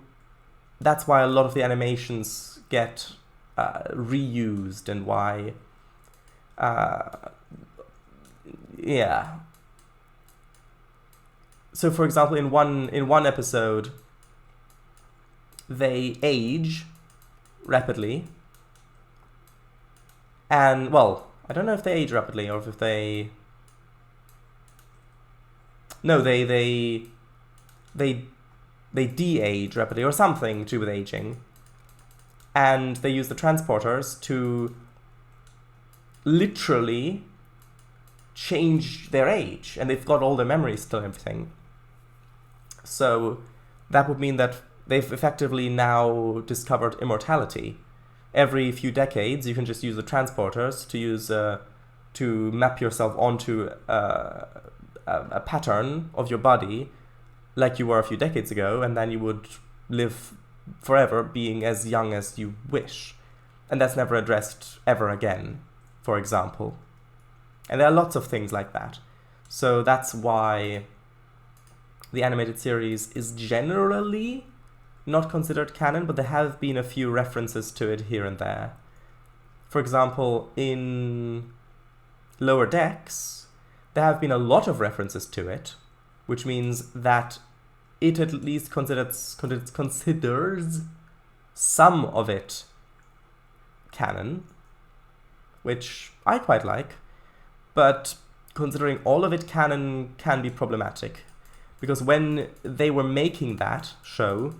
[SPEAKER 1] that's why a lot of the animations get reused and why, yeah. So, for example, in one episode, they age rapidly, and well, I don't know if they age rapidly or if they. No, they de-age rapidly or something to do with aging. And they use the transporters to literally change their age. And they've got all their memories still and everything. So that would mean that they've effectively now discovered immortality. Every few decades, you can just use the transporters to map yourself onto a pattern of your body like you were a few decades ago, and then you would live forever being as young as you wish. And that's never addressed ever again, for example. And there are lots of things like that. So that's why the animated series is generally not considered canon, but there have been a few references to it here and there. For example, in Lower Decks, there have been a lot of references to it, which means that it at least considers some of it canon, which I quite like, but considering all of it canon can be problematic, because when they were making that show,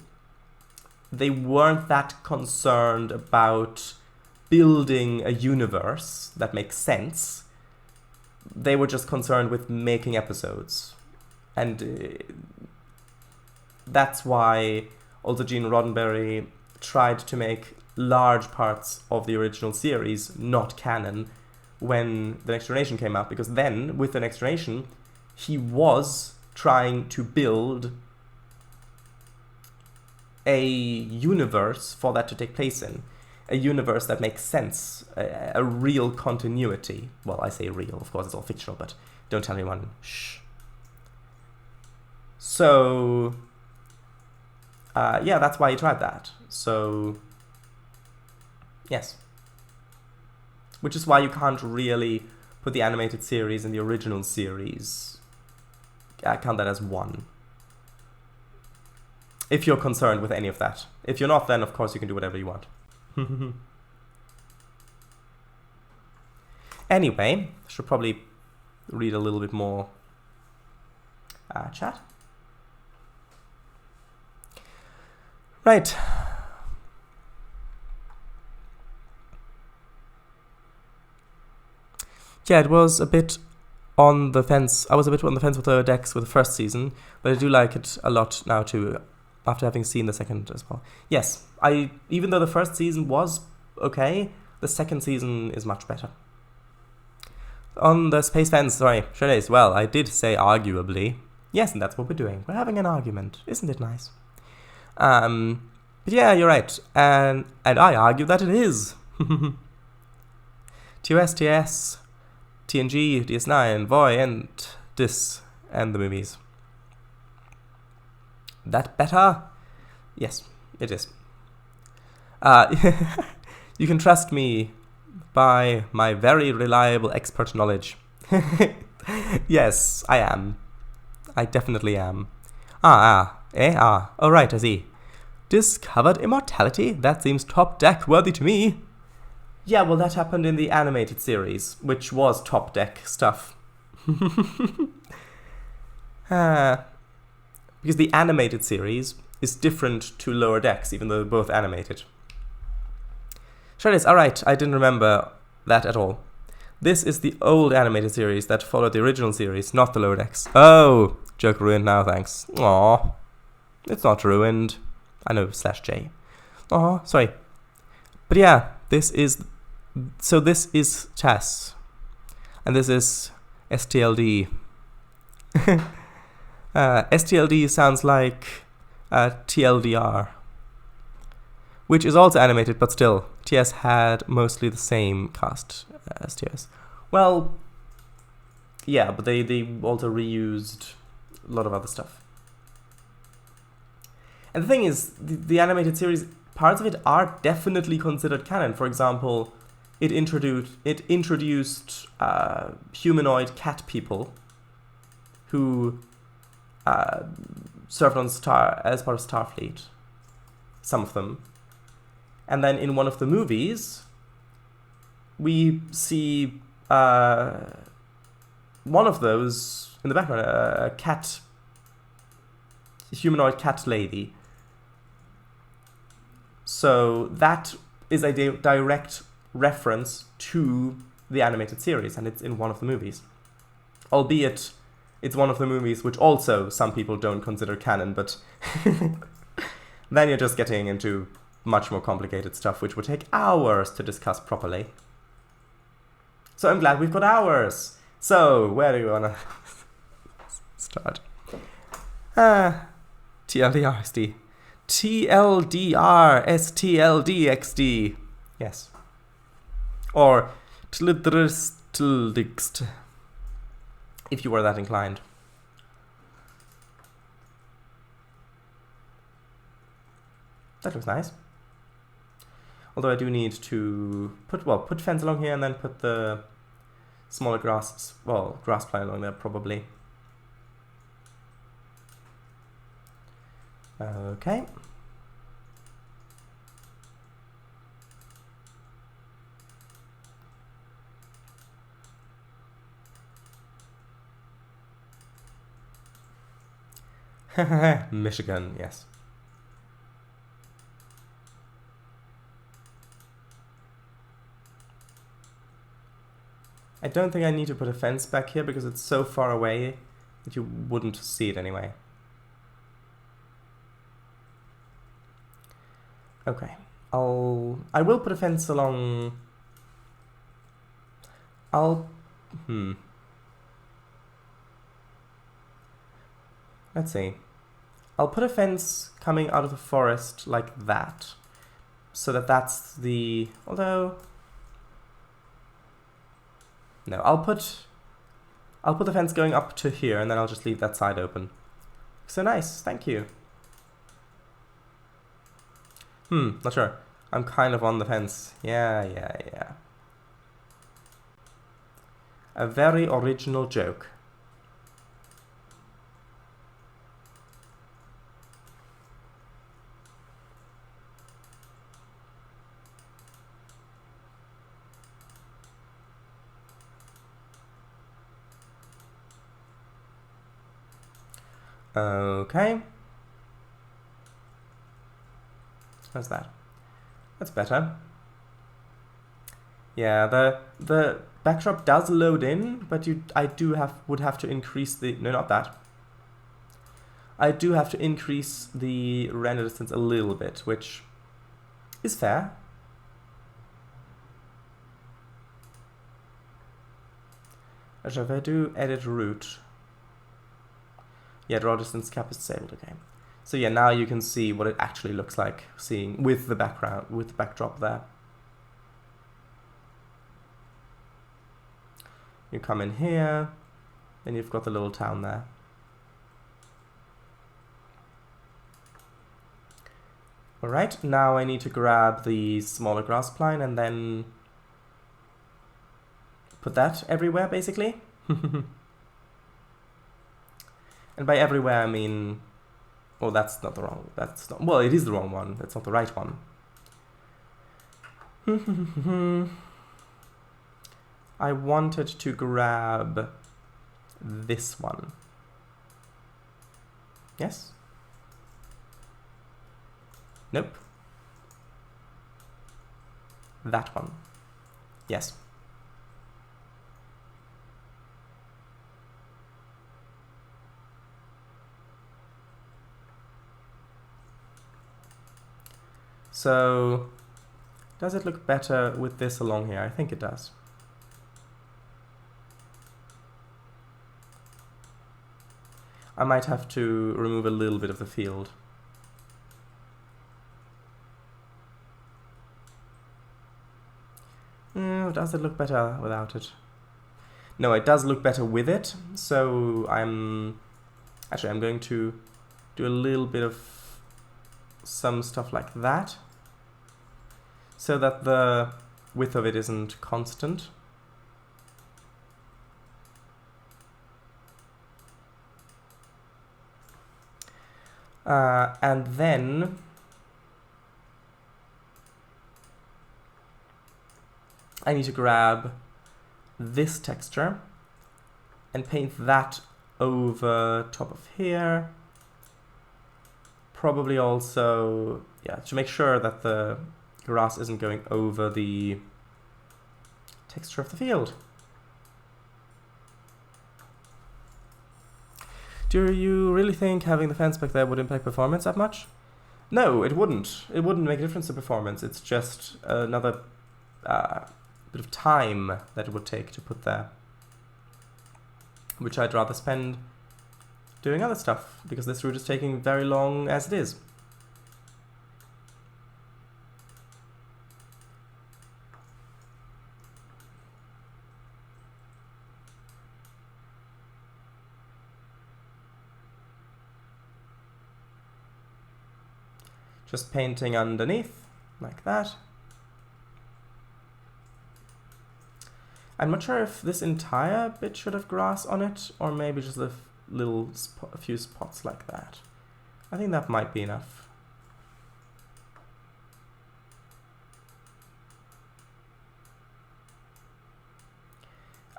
[SPEAKER 1] they weren't that concerned about building a universe that makes sense. They were just concerned with making episodes. And that's why also Gene Roddenberry tried to make large parts of the original series not canon when The Next Generation came out, because then, with The Next Generation, he was trying to build a universe for that to take place in. A universe that makes sense, a real continuity. Well, I say real, of course it's all fictional, but don't tell anyone, shh. So, yeah, that's why he tried that. So, yes. Which is why you can't really put the animated series and the original series. I count that as one. If you're concerned with any of that. If you're not, then of course you can do whatever you want. Anyway, should probably read a little bit more chat. Right. Yeah, it was a bit on the fence. I was a bit on the fence with Lower Decks with the first season, but I do like it a lot now too, after having seen the second as well. Yes, even though the first season was okay, the second season is much better. On the space fence, sorry, sure it is. Well, I did say arguably. Yes, and that's what we're doing. We're having an argument. Isn't it nice? But yeah, you're right. And I argue that it is. TOS, TS, TNG, DS9, Voy, and this, and the movies. That better? Yes, it is. You can trust me by my very reliable expert knowledge. Yes, I am. I definitely am. Oh right, I see. Discovered immortality? That seems top deck worthy to me. Yeah, well, that happened in the animated series, which was top deck stuff. Because the animated series is different to Lower Decks, even though they're both animated. Sure it is. Alright, I didn't remember that at all. This is the old animated series that followed the original series, not the Lower Decks. Oh, joke ruined now, thanks. Aw, it's not ruined. I know, /J. Aw, sorry. But yeah, this is Chess. And this is STLD. STLD sounds like TLDR, which is also animated, but still, TS had mostly the same cast as TS. Well, yeah, but they also reused a lot of other stuff. And the thing is, the animated series parts of it are definitely considered canon. For example, it introduced humanoid cat people who served on as part of Starfleet. Some of them. And then in one of the movies, we see one of those in the background, a humanoid cat lady. So that is a direct reference to the animated series, and it's in one of the movies. Albeit, it's one of the movies which also some people don't consider canon, but then you're just getting into much more complicated stuff, which would take hours to discuss properly. So I'm glad we've got hours. So, where do you wanna start? TLDRXD. TLDR STLDXD. Yes. Or TLDRSTLDXD, if you were that inclined. That looks nice. Although I do need to put fence along here and then put the smaller grass plant along there probably. Okay. Michigan, yes. I don't think I need to put a fence back here because it's so far away that you wouldn't see it anyway. Okay, I will put a fence along. Let's see. I'll put a fence coming out of the forest like that, so that that's the, although, no, I'll put the fence going up to here, and then I'll just leave that side open. So nice, thank you. Not sure. I'm kind of on the fence. Yeah. A very original joke. Okay. How's that? That's better. Yeah, the backdrop does load in, but I would have to increase the, no, not that. I do have to increase the render distance a little bit, which is fair. Actually, if I do edit root, yeah, draw distance cap is disabled, okay. So yeah, now you can see what it actually looks like, seeing with the background, with the backdrop there. You come in here, then you've got the little town there. Alright, now I need to grab the smaller grass pline and then put that everywhere, basically. And by everywhere I mean, oh, that's not the wrong, well, it is the wrong one, that's not the right one. I wanted to grab this one. Yes? Nope. That one. Yes. So, does it look better with this along here? I think it does. I might have to remove a little bit of the field. Does it look better without it? No, it does look better with it. So I'm going to do a little bit of some stuff like that. so that the width of it isn't constant. And then I need to grab this texture and paint that over top of here. Probably also, yeah, to make sure that the grass isn't going over the texture of the field. Do you really think having the fence back there would impact performance that much? No, it wouldn't. It wouldn't make a difference to performance. It's just another bit of time that it would take to put there, which I'd rather spend doing other stuff, because this route is taking very long as it is. Just painting underneath, like that. I'm not sure if this entire bit should have grass on it, or maybe just a few spots like that. I think that might be enough.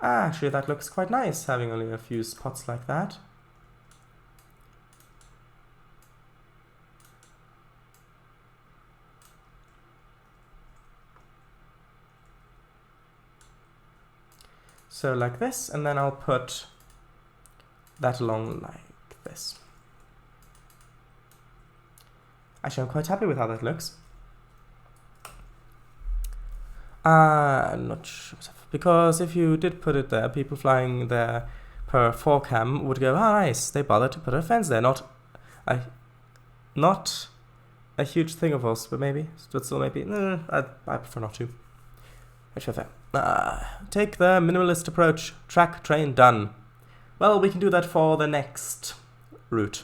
[SPEAKER 1] Actually, that looks quite nice, having only a few spots like that. So like this, and then I'll put that along like this. Actually, I'm quite happy with how that looks. I'm not sure, because if you did put it there, people flying there per 4cam would go, "Ah, nice, they bothered to put a fence there." Not a huge thing, of course, but maybe, but still maybe. I prefer not to. Actually, take the minimalist approach. Track, train, done. Well, we can do that for the next route.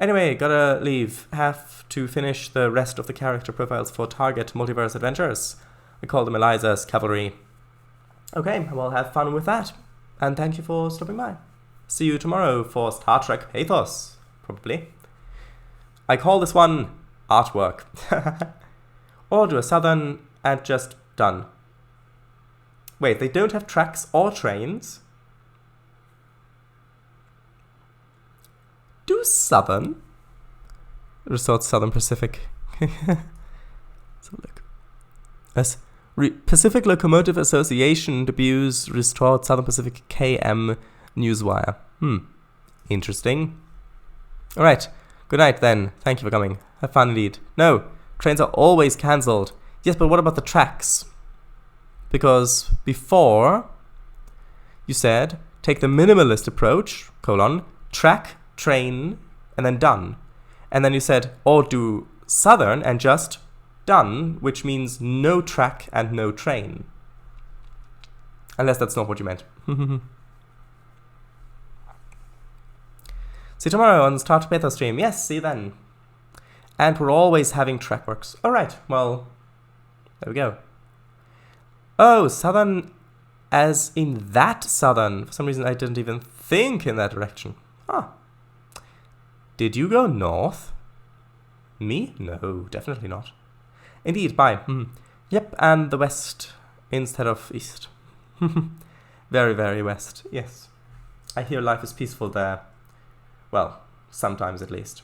[SPEAKER 1] Anyway, gotta leave. Have to finish the rest of the character profiles for Target Multiverse Adventures. I call them Eliza's Cavalry. Okay, well, have fun with that. And thank you for stopping by. See you tomorrow for Star Trek Pathos, probably. I call this one artwork. Or do a southern and just done. Wait, they don't have tracks or trains? Do Southern? Restored Southern Pacific. So look. As Pacific Locomotive Association debuts restored Southern Pacific KM Newswire. Interesting. Alright. Good night then. Thank you for coming. Have fun indeed. No, trains are always cancelled. Yes, but what about the tracks? Because before you said take the minimalist approach, track, train, and then done. And then you said, or do Southern and just done, which means no track and no train. Unless that's not what you meant. See you tomorrow on the Star Trek Beta stream. Yes, see you then. And we're always having track works. Alright, well, there we go. Oh, Southern as in that Southern. For some reason I didn't even think in that direction. Huh. Did you go north? Me? No, definitely not. Indeed, bye. Yep, and the west instead of east. Very, very west, yes. I hear life is peaceful there. Well, sometimes at least.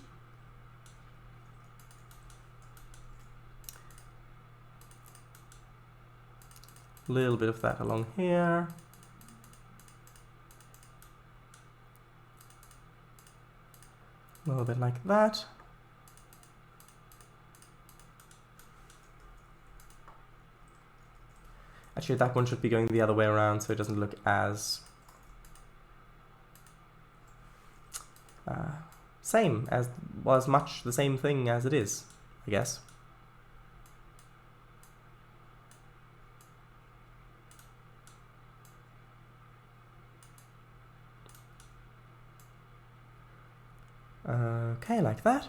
[SPEAKER 1] A little bit of that along here. A little bit like that. Actually, that one should be going the other way around so it doesn't look as same as, well, as much the same thing as it is, I guess. Okay, like that.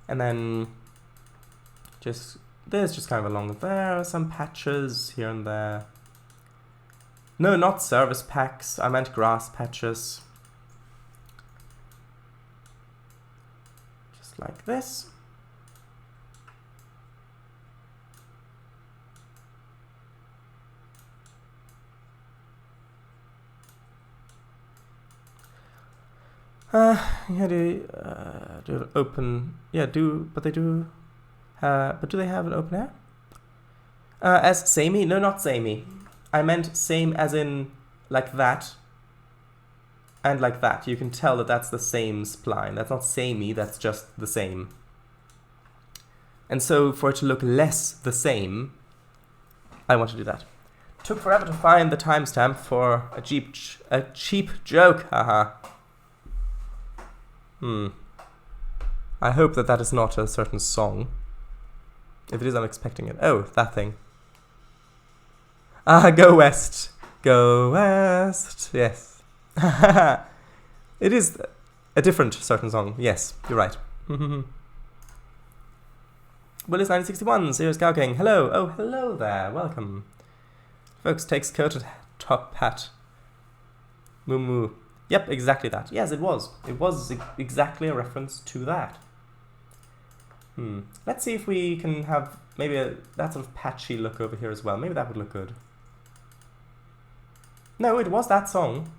[SPEAKER 1] And then there's just kind of along there, some patches here and there. No, not service packs, I meant grass patches. Just like this. Yeah, do open, yeah, but they do, but do they have an open air? As samey? No, not samey. I meant same as in like that and like that. You can tell that that's the same spline. That's not samey, that's just the same. And so for it to look less the same, I want to do that. Took forever to find the timestamp for a cheap joke, haha. I hope that is not a certain song. If it is, I'm expecting it. Oh, that thing. Go west. Go west. Yes. It is a different certain song. Yes, you're right. Willis 1961, Serious Cow King. Hello. Oh, hello there. Welcome. Folks, takes coat and top hat. Moo moo. Yep, exactly that. Yes, it was. It was exactly a reference to that. Let's see if we can have maybe that sort of patchy look over here as well. Maybe that would look good. No, it was that song.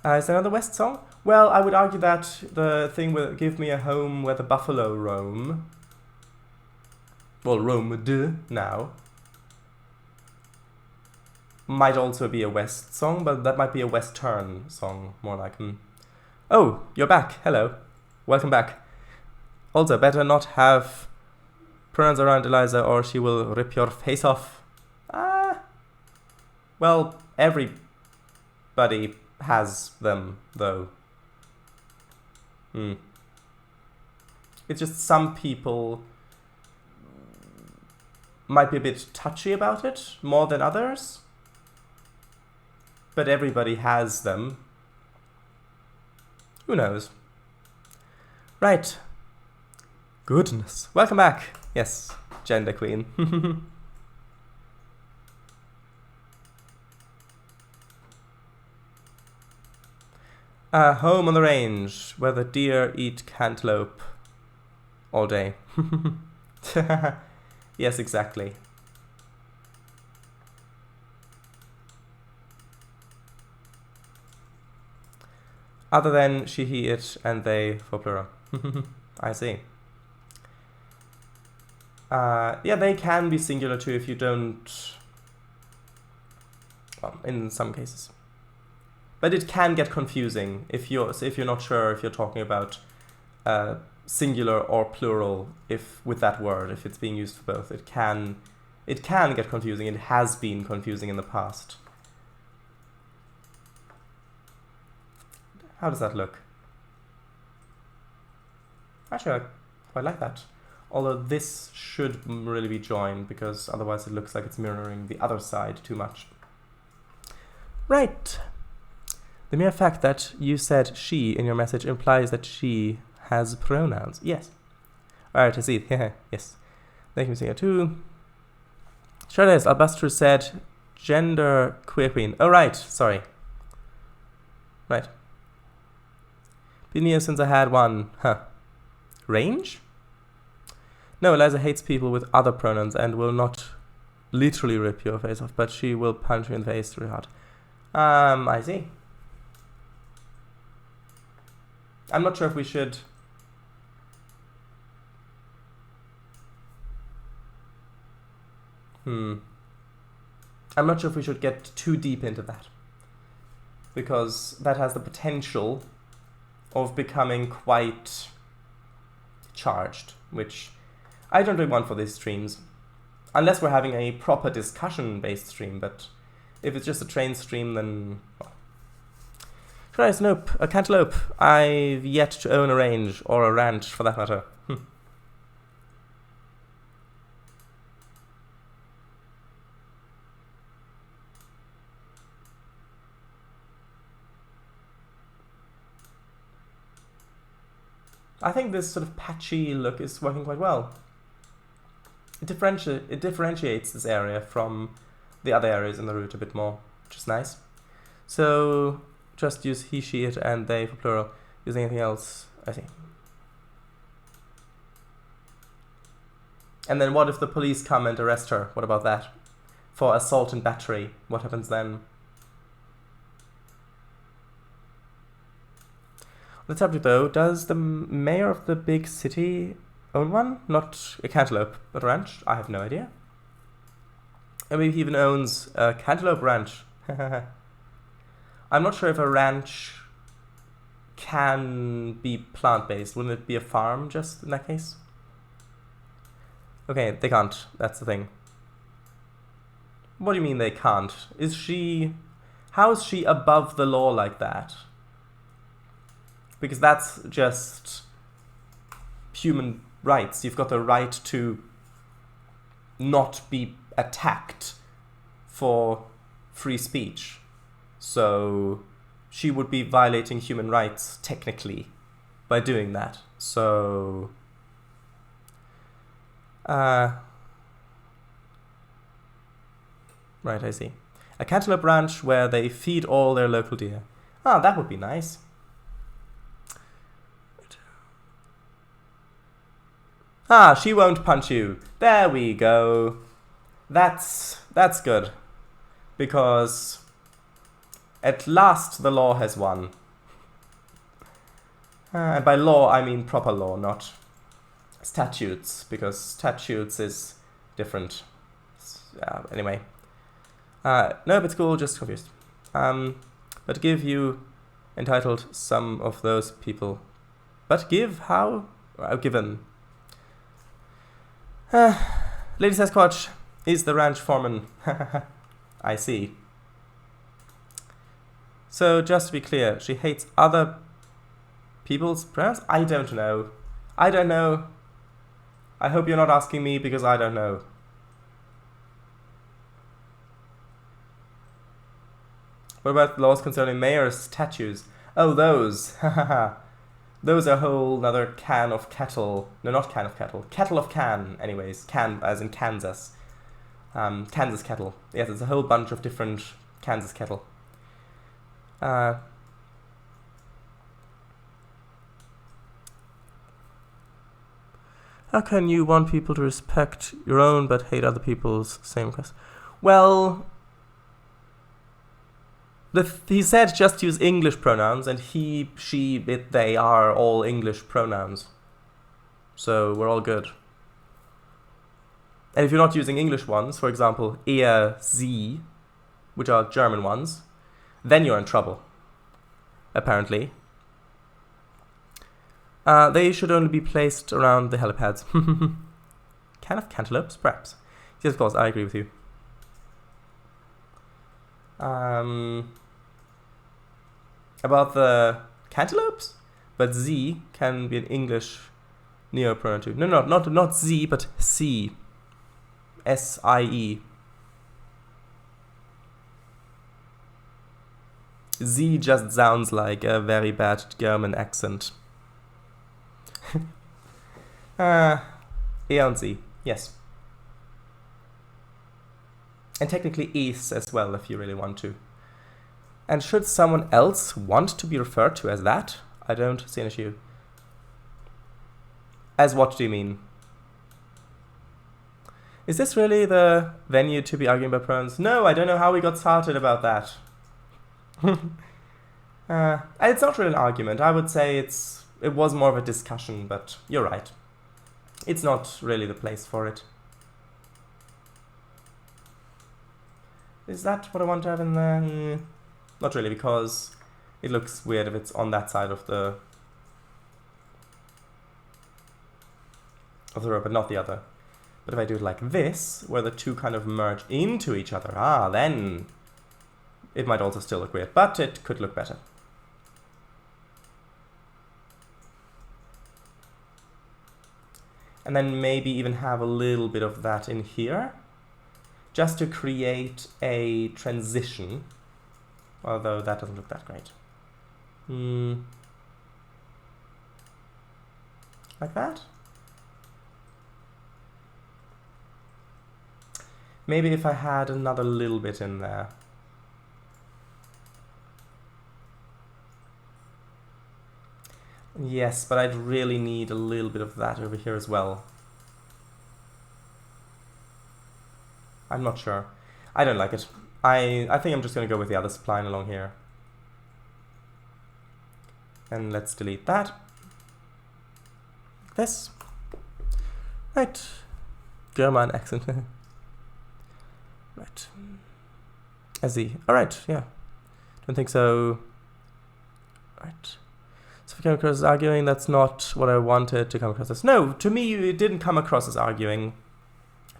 [SPEAKER 1] Is there another West song? Well, I would argue that the thing with Give Me a Home Where the Buffalo Roam, well, roamed now, might also be a West song, but that might be a Western song, more like. Oh, you're back. Hello. Welcome back. Also, better not have pronouns around Eliza or she will rip your face off. Well, everybody has them, though. It's just some people might be a bit touchy about it, more than others. But everybody has them. Who knows? Right. Goodness. Welcome back. Yes, Gender Queen. Home on the range, where the deer eat cantaloupe all day. Yes, exactly. Other than she, he, it, and they for plural. I see. Yeah, they can be singular too if you don't... Well, in some cases. But it can get confusing if you're not sure if you're talking about singular or plural with that word, if it's being used for both. It can get confusing. It has been confusing in the past. How does that look? Actually, I quite like that. Although this should really be joined, because otherwise it looks like it's mirroring the other side too much. Right. The mere fact that you said she in your message implies that she has pronouns. Yes. Alright, I see. Yes. Thank you, Singer too. Sure it is. Albastru said gender queer queen. Oh, right. Sorry. Right. Been here since I had one. Huh. Range? No, Eliza hates people with other pronouns and will not literally rip your face off, but she will punch you in the face really hard. I see. I'm not sure if we should... I'm not sure if we should get too deep into that, because that has the potential of becoming quite charged, which I don't really want for these streams, unless we're having a proper discussion-based stream. But if it's just a Trainz stream, then... Well. Trainz, nope, a cantaloupe. I've yet to own a range, or a ranch for that matter. I think this sort of patchy look is working quite well. It differentiates this area from the other areas in the route a bit more, which is nice. So just use he, she, it, and they for plural. Use anything else, I think. And then what if the police come and arrest her? What about that? For assault and battery, what happens then? On the subject though, does the mayor of the big city own one? Not a cantaloupe, but a ranch? I have no idea. And maybe he even owns a cantaloupe ranch. I'm not sure if a ranch can be plant-based. Wouldn't it be a farm just in that case? Okay, they can't. That's the thing. What do you mean they can't? Is she... How is she above the law like that? Because that's just human rights. You've got the right to not be attacked for free speech. So she would be violating human rights technically by doing that. So right, I see. A cantaloupe ranch where they feed all their local deer. Ah, that would be nice. Ah, she won't punch you. There we go. That's good. Because at last the law has won. And by law I mean proper law, not statutes, because statutes is different. Anyway. No, it's cool, just confused. But give you entitled some of those people. But give how? Given. Lady Sasquatch is the ranch foreman. I see. So just to be clear, she hates other people's pronouns? I don't know. I don't know. I hope you're not asking me because I don't know. What about laws concerning mayors' statues? Oh, those. Those are a whole other can of kettle. No, not can of kettle. Kettle of can, anyways. Can, as in Kansas. Kansas kettle. Yes, it's a whole bunch of different Kansas kettle. How can you want people to respect your own but hate other people's same class? Well, he said just use English pronouns, and he, she, it, they are all English pronouns. So we're all good. And if you're not using English ones, for example, er, sie, which are German ones, then you're in trouble, apparently. They should only be placed around the helipads. Can of cantaloupes, perhaps. Yes, of course, I agree with you. About the cantaloupes? But sie can be an English neopronoun too. No, not sie, but sie. S-I-E. Sie just sounds like a very bad German accent. Er und sie, yes. And technically is as well, if you really want to. And should someone else want to be referred to as that? I don't see an issue. As what do you mean? Is this really the venue to be arguing about pronouns? No, I don't know how we got started about that. It's not really an argument. I would say it was more of a discussion, but you're right. It's not really the place for it. Is that what I want to have in there? Not really, because it looks weird if it's on that side of the row, but not the other. But if I do it like this, where the two kind of merge into each other, then it might also still look weird, but it could look better. And then maybe even have a little bit of that in here, just to create a transition, although that doesn't look that great. Like that. Maybe if I had another little bit in there. Yes, but I'd really need a little bit of that over here as well. I'm not sure. I don't like it. I think I'm just going to go with the other spline along here. And let's delete that. This. Right. German accent. Right. SE. Alright, yeah. Don't think so. Right. So if it came across as arguing, that's not what I wanted to come across as. No, to me it didn't come across as arguing.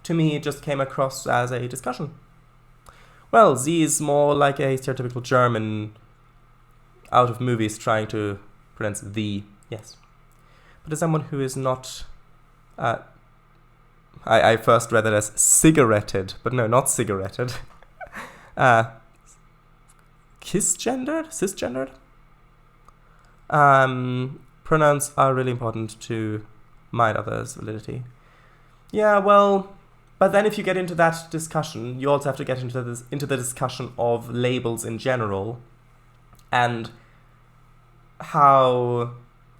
[SPEAKER 1] To me it just came across as a discussion. Well, Z is more like a stereotypical German out of movies trying to pronounce the, yes. But as someone who is not... I first read it as cigaretted, but no, not cigaretted. Cisgendered? Pronouns are really important to my others' validity. Yeah, well, but then if you get into that discussion, you also have to get into the discussion of labels in general and how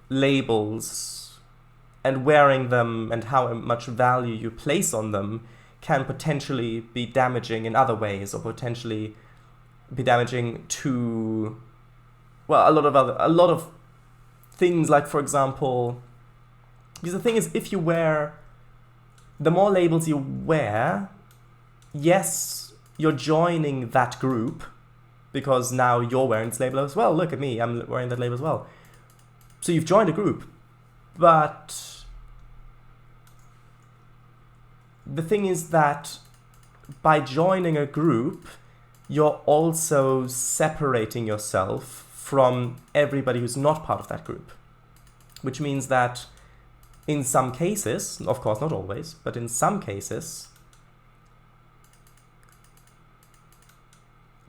[SPEAKER 1] labels and wearing them and how much value you place on them can potentially be damaging in other ways, or potentially be damaging to, well, a lot of things, like, for example, because the thing is, if you wear, the more labels you wear, yes, you're joining that group because now you're wearing this label as well. Look at me, I'm wearing that label as well. So you've joined a group. But the thing is that by joining a group, you're also separating yourself from everybody who's not part of that group. Which means that in some cases, of course not always, but in some cases,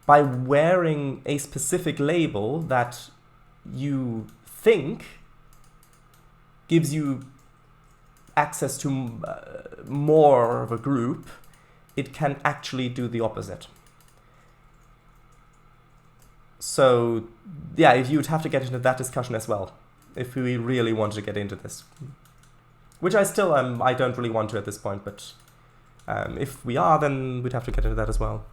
[SPEAKER 1] by wearing a specific label that you think gives you access to more of a group, it can actually do the opposite. So, yeah, if you'd have to get into that discussion as well, if we really wanted to get into this. Which I still I don't really want to at this point, but if we are, then we'd have to get into that as well.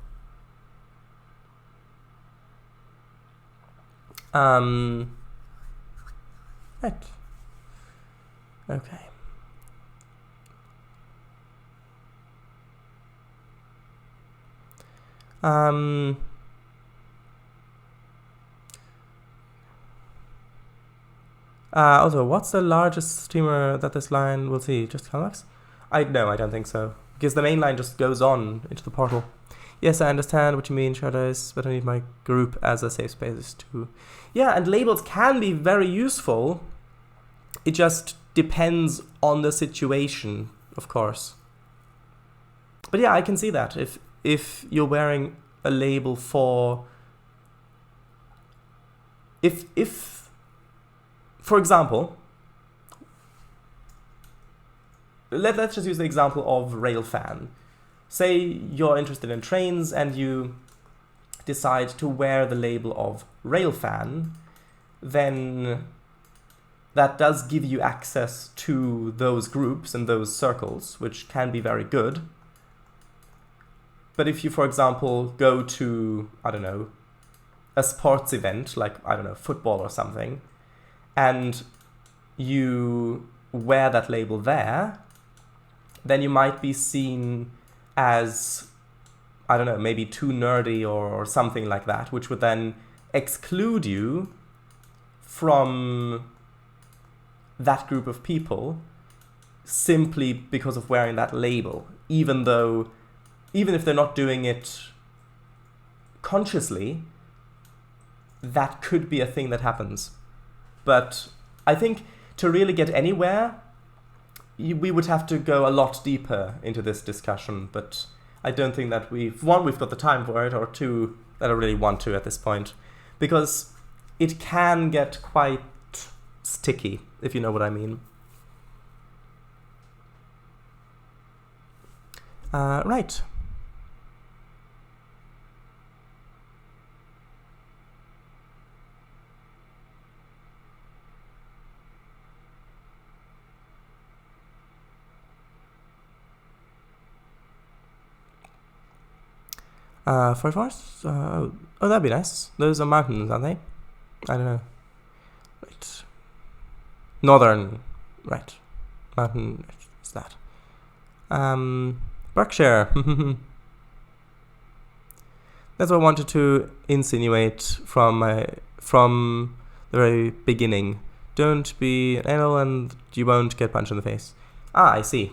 [SPEAKER 1] Right. Okay. Also, what's the largest streamer that this line will see? Just Calmax? No, I don't think so. Because the main line just goes on into the portal. Yes, I understand what you mean, Shadows, but I need my group as a safe space too. Yeah, and labels can be very useful. It just depends on the situation, of course. But yeah, I can see that. If you're wearing a label for... If for example, let's just use the example of Railfan. Say you're interested in Trainz and you decide to wear the label of Railfan, then that does give you access to those groups and those circles, which can be very good. But if you, for example, go to, I don't know, a sports event, like, I don't know, football or something, and you wear that label there, then you might be seen as, I don't know, maybe too nerdy or something like that, which would then exclude you from that group of people simply because of wearing that label, even if they're not doing it consciously, that could be a thing that happens. But I think to really get anywhere, we would have to go a lot deeper into this discussion, but I don't think that we've got the time for it, or two, that I really want to at this point, because it can get quite sticky, if you know what I mean. Right. For forest? Oh, that'd be nice. Those are mountains, aren't they? I don't know. Right. Northern. Right. Mountain. What's that? Berkshire. That's what I wanted to insinuate from the very beginning. Don't be an anal and you won't get punched in the face. I see.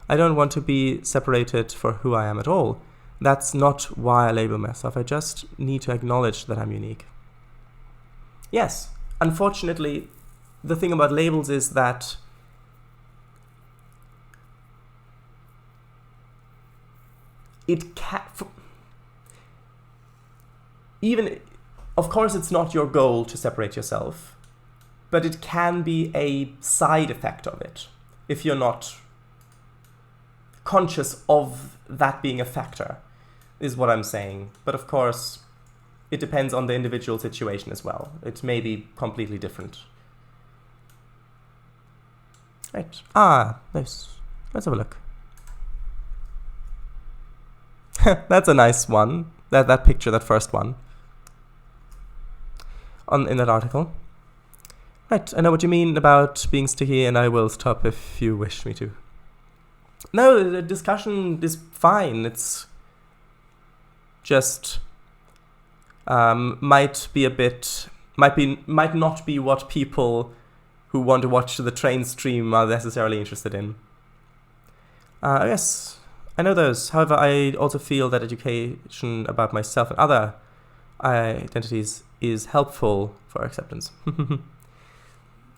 [SPEAKER 1] I don't want to be separated for who I am at all. That's not why I label myself. I just need to acknowledge that I'm unique. Yes, unfortunately, the thing about labels is that it can... Even, of course, it's not your goal to separate yourself, but it can be a side effect of it if you're not conscious of that being a factor, is what I'm saying. But of course, it depends on the individual situation as well. It may be completely different. Right. Nice. Let's have a look. That's a nice one. That picture, that first one. In that article. Right, I know what you mean about being sticky, and I will stop if you wish me to. No, the discussion is fine. It's just might not be what people who want to watch the Trainz stream are necessarily interested in. Yes, I know those. However, I also feel that education about myself and other identities is helpful for acceptance.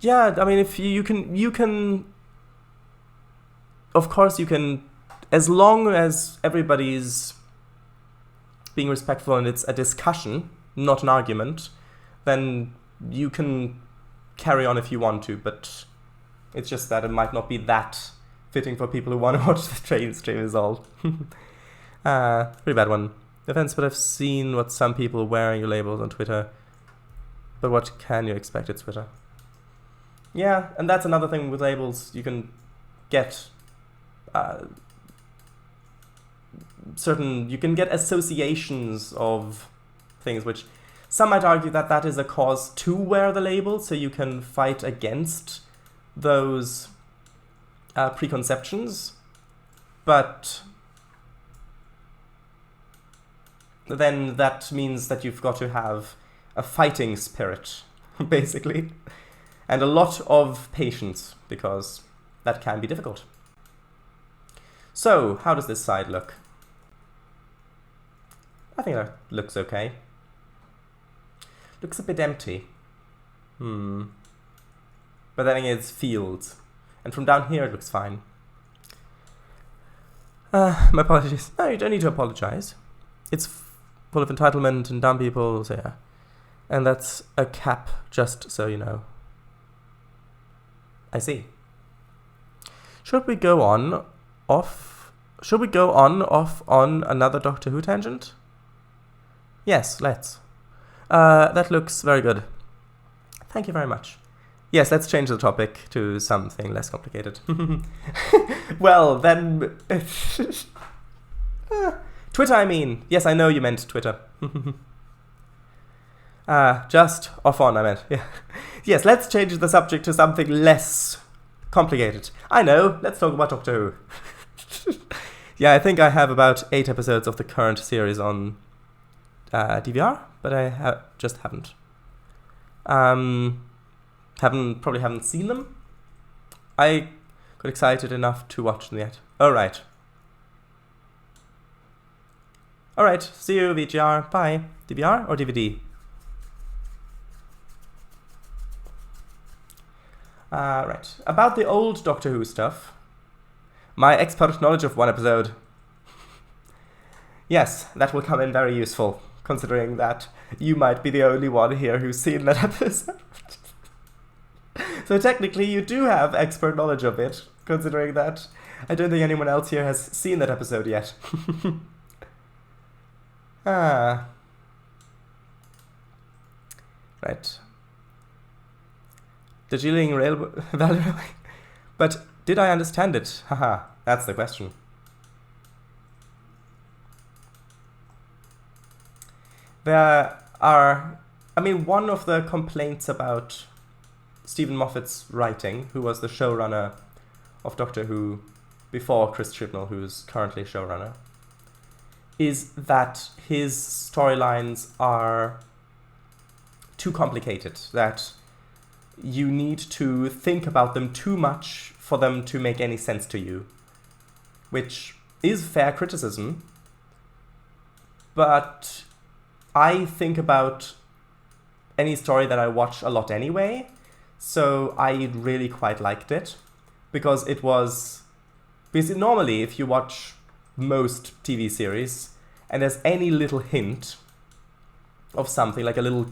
[SPEAKER 1] Yeah, I mean, if you can, of course you can, as long as everybody's being respectful and it's a discussion, not an argument, then you can carry on if you want to, but it's just that it might not be that fitting for people who want to watch the Trainz stream is all. Pretty bad one. No offense, but I've seen what some people are wearing your labels on Twitter. But what can you expect? It's Twitter. Yeah, and that's another thing with labels. You can get you can get associations of things, which some might argue that that is a cause to wear the label, so you can fight against those preconceptions. But then that means that you've got to have a fighting spirit, basically, and a lot of patience, because that can be difficult. So, how does this side look? I think that looks okay. Looks a bit empty. But then again, it's fields. And from down here, it looks fine. My apologies. No, you don't need to apologize. It's full of entitlement and dumb people, so yeah. And that's a cap, just so you know. I see. Should we go on off on another Doctor Who tangent? Yes, let's. That looks very good. Thank you very much. Yes, let's change the topic to something less complicated. Well, then... Twitter, I mean. Yes, I know you meant Twitter. Just off on, I meant. Yeah. Yes, let's change the subject to something less complicated. I know, let's talk about Doctor Who. Yeah, I think I have about 8 episodes of the current series on DVR, but I just haven't. Probably haven't seen them. I got excited enough to watch them yet. Alright. Alright, see you, VGR. Bye. DVR or DVD? Right. About the old Doctor Who stuff. My expert knowledge of one episode. Yes, that will come in very useful, considering that you might be the only one here who's seen that episode. So technically you do have expert knowledge of it, considering that I don't think anyone else here has seen that episode yet. Ah. Right. The Jilling Railway. But did I understand it? Haha, that's the question. There are... I mean, one of the complaints about Stephen Moffat's writing, who was the showrunner of Doctor Who before Chris Chibnall, who's currently showrunner, is that his storylines are too complicated, that you need to think about them too much for them to make any sense to you, which is fair criticism, but I think about any story that I watch a lot anyway, so I really quite liked it, because normally if you watch most TV series and there's any little hint of something, like a little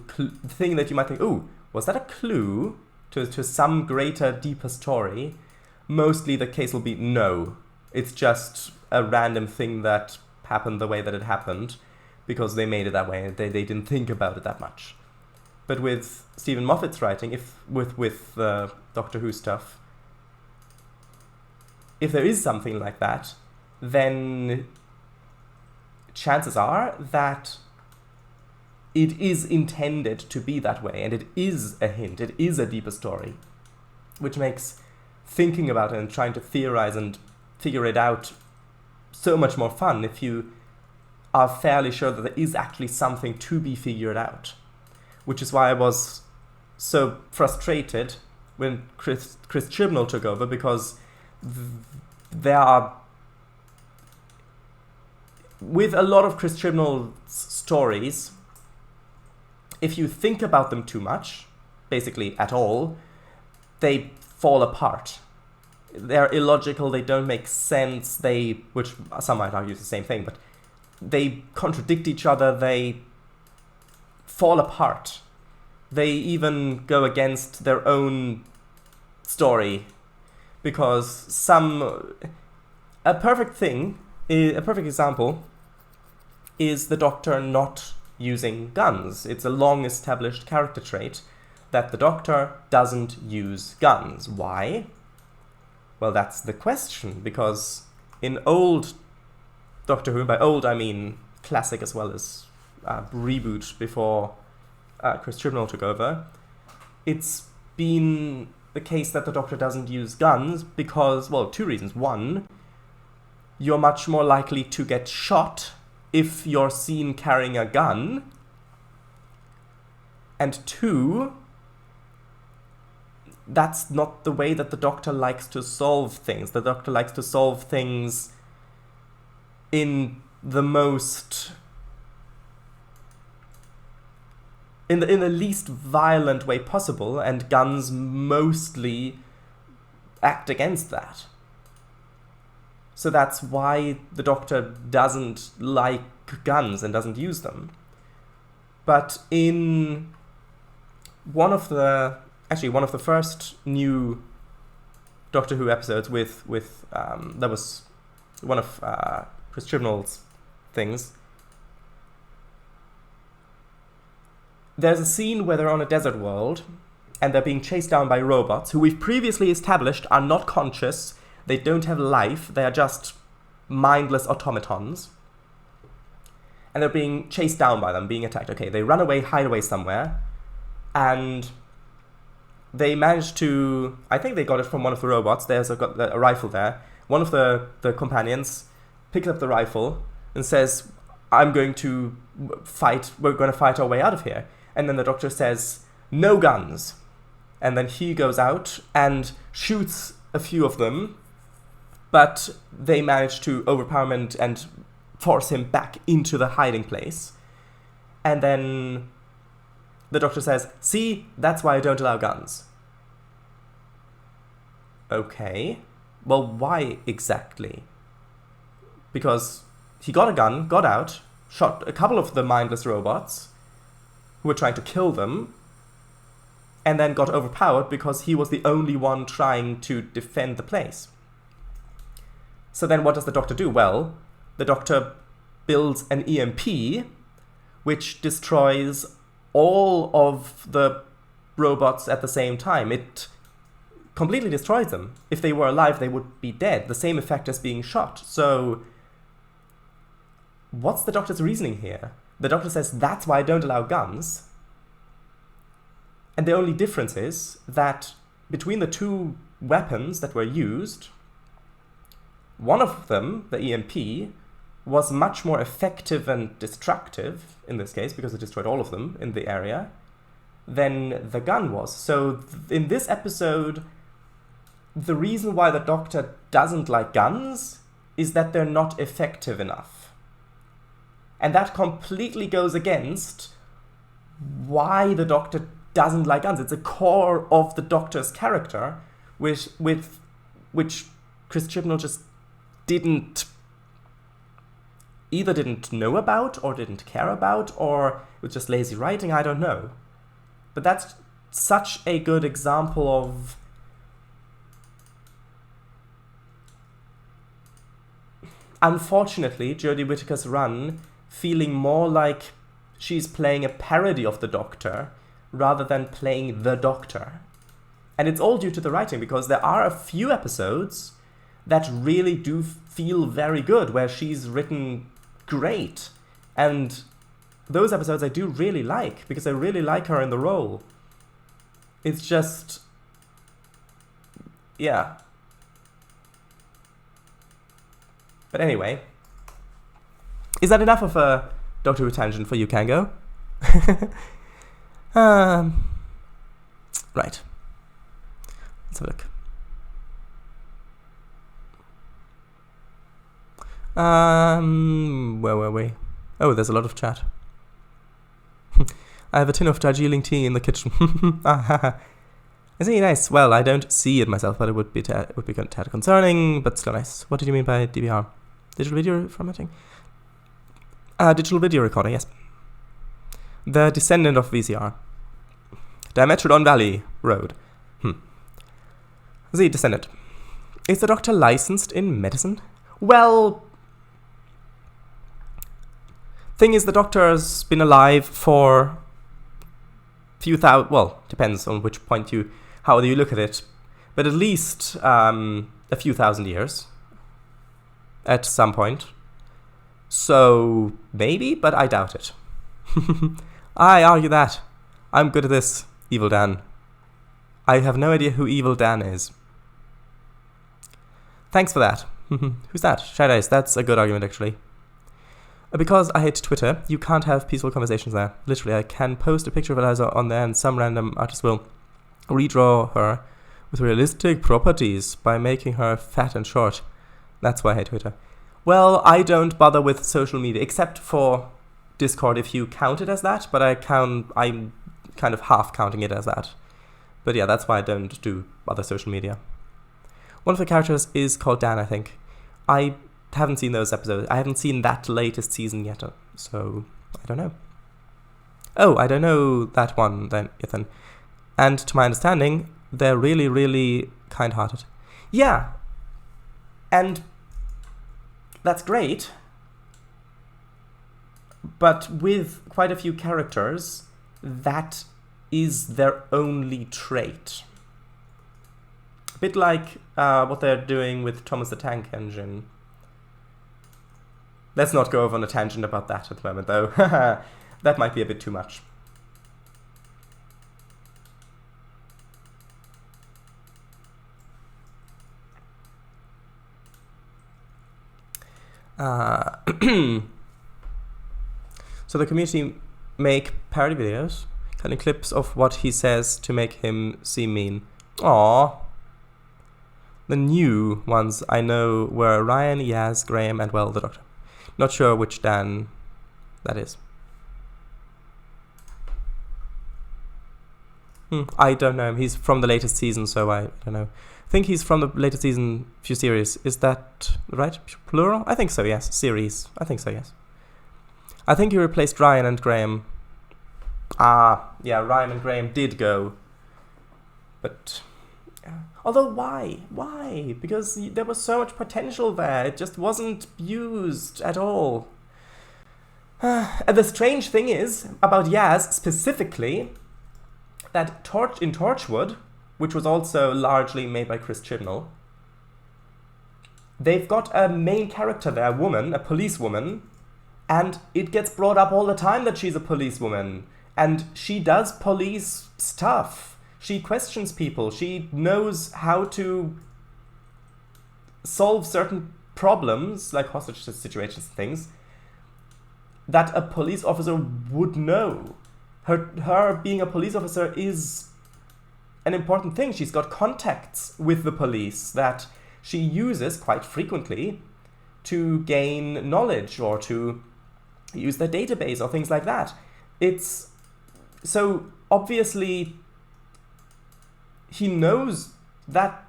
[SPEAKER 1] thing that you might think, ooh, was that a clue to some greater, deeper story? Mostly the case will be no. It's just a random thing that happened the way that it happened because they made it that way and they didn't think about it that much. But with Stephen Moffat's writing, with Doctor Who stuff, if there is something like that, then chances are that it is intended to be that way, and it is a hint, it is a deeper story, which makes thinking about it and trying to theorize and figure it out so much more fun if you are fairly sure that there is actually something to be figured out. Which is why I was so frustrated when Chris Chibnall took over, because there are... With a lot of Chris Chibnall's stories, if you think about them too much, basically at all, they fall apart. They're illogical, they don't make sense, which some might argue is the same thing, but they contradict each other, they fall apart. They even go against their own story, because a perfect example is the Doctor not using guns. It's a long established character trait that the Doctor doesn't use guns. Why? Well, that's the question, because in old Doctor Who, by old I mean classic as well as reboot before Chris Chibnall took over, it's been the case that the Doctor doesn't use guns because, well, two reasons. One, you're much more likely to get shot if you're seen carrying a gun. And two, that's not the way that the Doctor likes to solve things. The Doctor likes to solve things in the most... in the least violent way possible, and guns mostly act against that. So that's why the Doctor doesn't like guns and doesn't use them. But in one of the first new Doctor Who episodes that was one of Chris Chibnall's things, there's a scene where they're on a desert world and they're being chased down by robots who we've previously established are not conscious, they don't have life, they are just mindless automatons. And they're being chased down by them, being attacked. Okay, they run away, hide away somewhere, and they manage to... I think they got it from one of the robots. There's a rifle there. One of the companions picks up the rifle and says, I'm going to fight, we're going to fight our way out of here. And then the Doctor says, no guns. And then he goes out and shoots a few of them, but they manage to overpower him and force him back into the hiding place. And then the Doctor says, see, that's why I don't allow guns. Okay, well, why exactly? Because he got a gun, got out, shot a couple of the mindless robots who were trying to kill them, and then got overpowered because he was the only one trying to defend the place. So then what does the Doctor do? Well, the Doctor builds an EMP, which destroys all of the robots at the same time. It completely destroys them. If they were alive, they would be dead. The same effect as being shot. So what's the Doctor's reasoning here? The Doctor says, that's why I don't allow guns. And the only difference is that between the two weapons that were used, one of them, the EMP, was much more effective and destructive, in this case, because it destroyed all of them in the area, than the gun was. So in this episode, the reason why the Doctor doesn't like guns is that they're not effective enough. And that completely goes against why the Doctor doesn't like guns. It's a core of the Doctor's character, which Chris Chibnall just either didn't know about or didn't care about, or it was just lazy writing, I don't know. But that's such a good example of unfortunately Jodie Whittaker's run feeling more like she's playing a parody of the Doctor rather than playing the Doctor. And it's all due to the writing, because there are a few episodes that really do feel very good, where she's written great. And those episodes I do really like, because I really like her in the role. It's just, yeah. But anyway, is that enough of a Doctor Who tangent for you, Kango? Right. Let's have a look. Where were we? Oh, there's a lot of chat. I have a tin of Darjeeling tea in the kitchen. Isn't it nice? Well, I don't see it myself, but it would be tad concerning, but still nice. What did you mean by DVR? Digital video formatting? Digital video recorder, yes. The descendant of VCR. Dimetrodon Valley Road. The descendant. Is the Doctor licensed in medicine? Well, thing is, the Doctor's been alive for few thousand, well, depends on which point how you look at it, but at least a few thousand years at some point. So maybe, but I doubt it. I argue that. I'm good at this, Evil Dan. I have no idea who Evil Dan is. Thanks for that. Who's that? Shadows. That's a good argument, actually. Because I hate Twitter, you can't have peaceful conversations there. Literally, I can post a picture of Eliza on there, and some random artist will redraw her with realistic properties by making her fat and short. That's why I hate Twitter. Well, I don't bother with social media, except for Discord, if you count it as that, but I'm kind of half counting it as that. But yeah, that's why I don't do other social media. One of the characters is called Dan, I think. I haven't seen those episodes. I haven't seen that latest season yet, so I don't know. Oh, I don't know that one then, Ethan. And to my understanding, they're really, really kind-hearted. Yeah, and that's great, but with quite a few characters, that is their only trait. A bit like what they're doing with Thomas the Tank Engine. Let's not go off on a tangent about that at the moment, though. That might be a bit too much. So the community make parody videos, cutting clips of what he says to make him seem mean. Aww. The new ones I know were Ryan, Yaz, Graham, and, well, the Doctor. Not sure which Dan that is. I don't know. He's from the latest season, so I don't know. I think he's from the latest season few series. Is that right? Plural? I think so, yes. Series. I think so, yes. I think he replaced Ryan and Graham. Ah, yeah, Ryan and Graham did go But although why? Because there was so much potential there. It just wasn't used at all. And the strange thing is about Yaz specifically that in Torchwood, which was also largely made by Chris Chibnall, they've got a main character there, a policewoman, and it gets brought up all the time that she's a policewoman, and she does police stuff. She questions people. She knows how to solve certain problems, like hostage situations and things, that a police officer would know. Her being a police officer is an important thing. She's got contacts with the police that she uses quite frequently to gain knowledge or to use their database or things like that. It's so obviously he knows that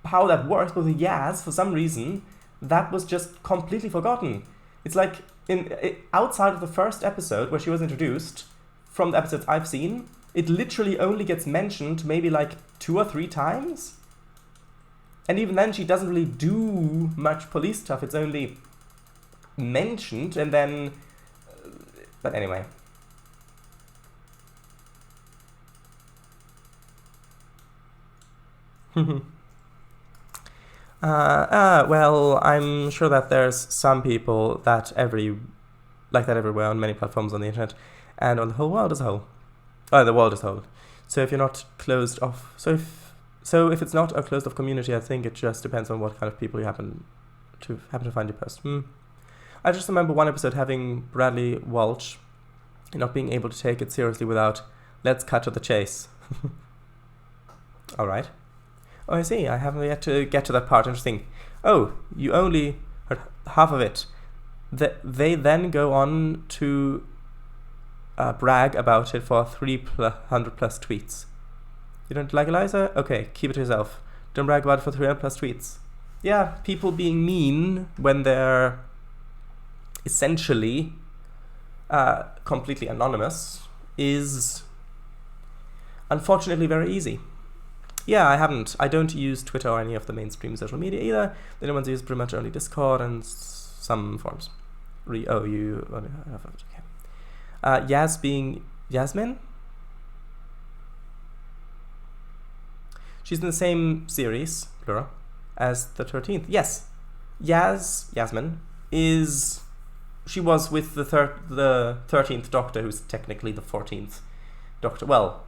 [SPEAKER 1] how that works, but with Yaz, for some reason, that was just completely forgotten. It's like outside of the first episode where she was introduced, from the episodes I've seen, it literally only gets mentioned maybe like 2 or 3 times. And even then she doesn't really do much police stuff. It's only mentioned and then... But anyway. Well, I'm sure that there's some people that like that everywhere on many platforms on the internet and on the whole world as a whole. The world as a whole. So if you're not closed off, so if it's not a closed off community, I think it just depends on what kind of people you happen to find your post. I just remember one episode having Bradley Walsh not being able to take it seriously without "let's cut to the chase." All right. Oh, I see. I haven't yet to get to that part. Interesting. Oh, you only heard half of it. They then go on to brag about it for 300 plus tweets. You don't like Eliza? Okay, keep it to yourself. Don't brag about it for 300 plus tweets. Yeah, people being mean when they're essentially completely anonymous is unfortunately very easy. Yeah, I don't use Twitter or any of the mainstream social media either. The only ones I use pretty much only Discord and some forums. Okay. Yaz being Yasmin? She's in the same series, plural, as the 13th. Yes, Yasmin she was with the 13th Doctor, who's technically the 14th Doctor. Well,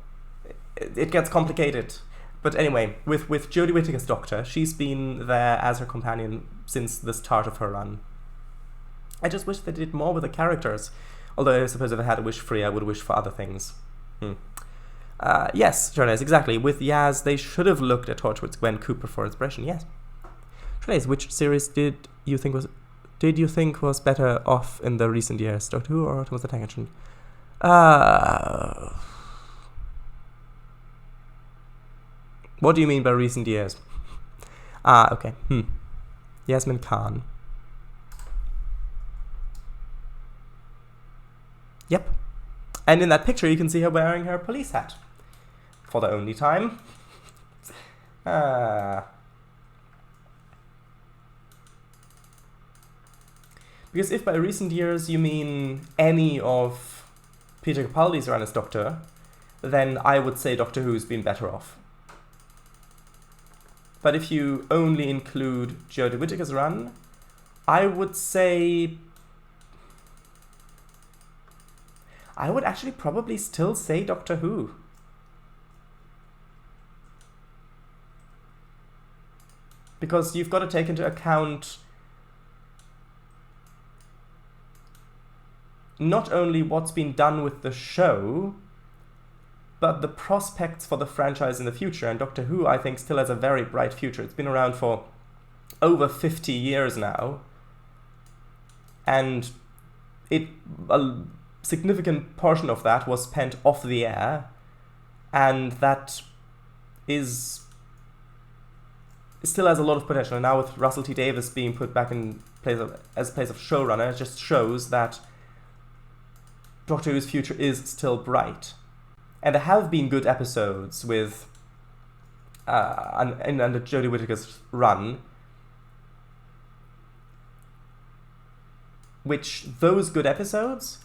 [SPEAKER 1] it gets complicated. But anyway, with Jodie Whittaker's Doctor, she's been there as her companion since the start of her run. I just wish they did more with the characters. Although I suppose if I had a wish free, I would wish for other things. Yes, Trainz, exactly. With Yaz, they should have looked at Torchwood's Gwen Cooper for inspiration, yes. Trainz, which series did you think was better off in the recent years? Doctor Who or Thomas the Tank Engine? What do you mean by recent years? Okay. Yasmin Khan. Yep. And in that picture you can see her wearing her police hat. For the only time. Because if by recent years you mean any of Peter Capaldi's run as Doctor, then I would say Doctor Who's been better off. But if you only include Jodie Whittaker's run, I would actually probably still say Doctor Who. Because you've got to take into account not only what's been done with the show, but the prospects for the franchise in the future. And Doctor Who, I think, still has a very bright future. It's been around for over 50 years now. And a significant portion of that was spent off the air. And that still has a lot of potential. And now with Russell T Davies being put back in as place of showrunner, it just shows that Doctor Who's future is still bright. And there have been good episodes with under Jodie Whittaker's run, which those good episodes,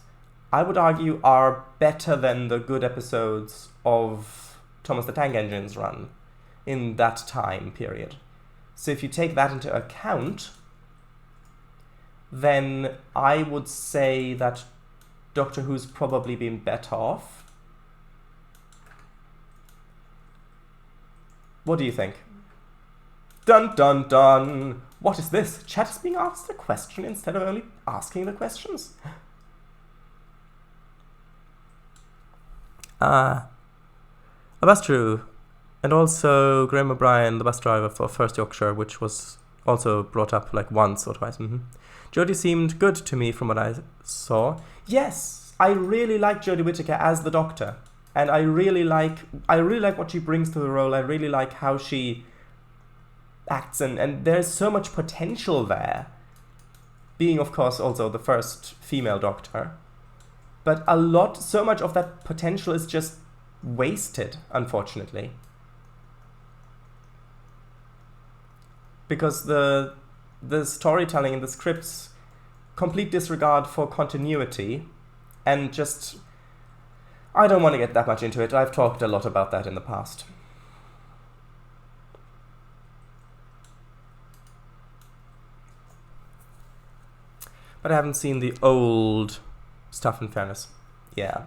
[SPEAKER 1] I would argue, are better than the good episodes of Thomas the Tank Engine's run in that time period. So if you take that into account, then I would say that Doctor Who's probably been better off. What do you think? Dun dun dun! What is this? Chat is being asked a question instead of only asking the questions. That's true. And also Graham O'Brien, the bus driver for First Yorkshire, which was also brought up like once or twice. Jodie seemed good to me from what I saw. Yes, I really like Jodie Whittaker as the Doctor. And I really like what she brings to the role. I really like how she acts, and there's so much potential there. Being, of course, also the first female Doctor. But so much of that potential is just wasted, unfortunately. Because the storytelling in the scripts, complete disregard for continuity, and just... I don't want to get that much into it. I've talked a lot about that in the past. But I haven't seen the old stuff, in fairness. Yeah.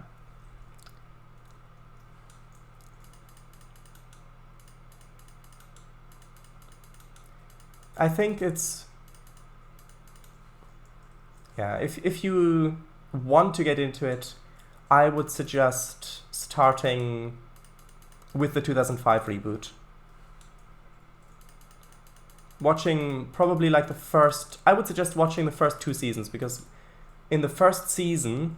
[SPEAKER 1] I think it's... Yeah, if you want to get into it, I would suggest starting with the 2005 reboot. Watching probably like I would suggest watching the first 2 seasons, because in the first season,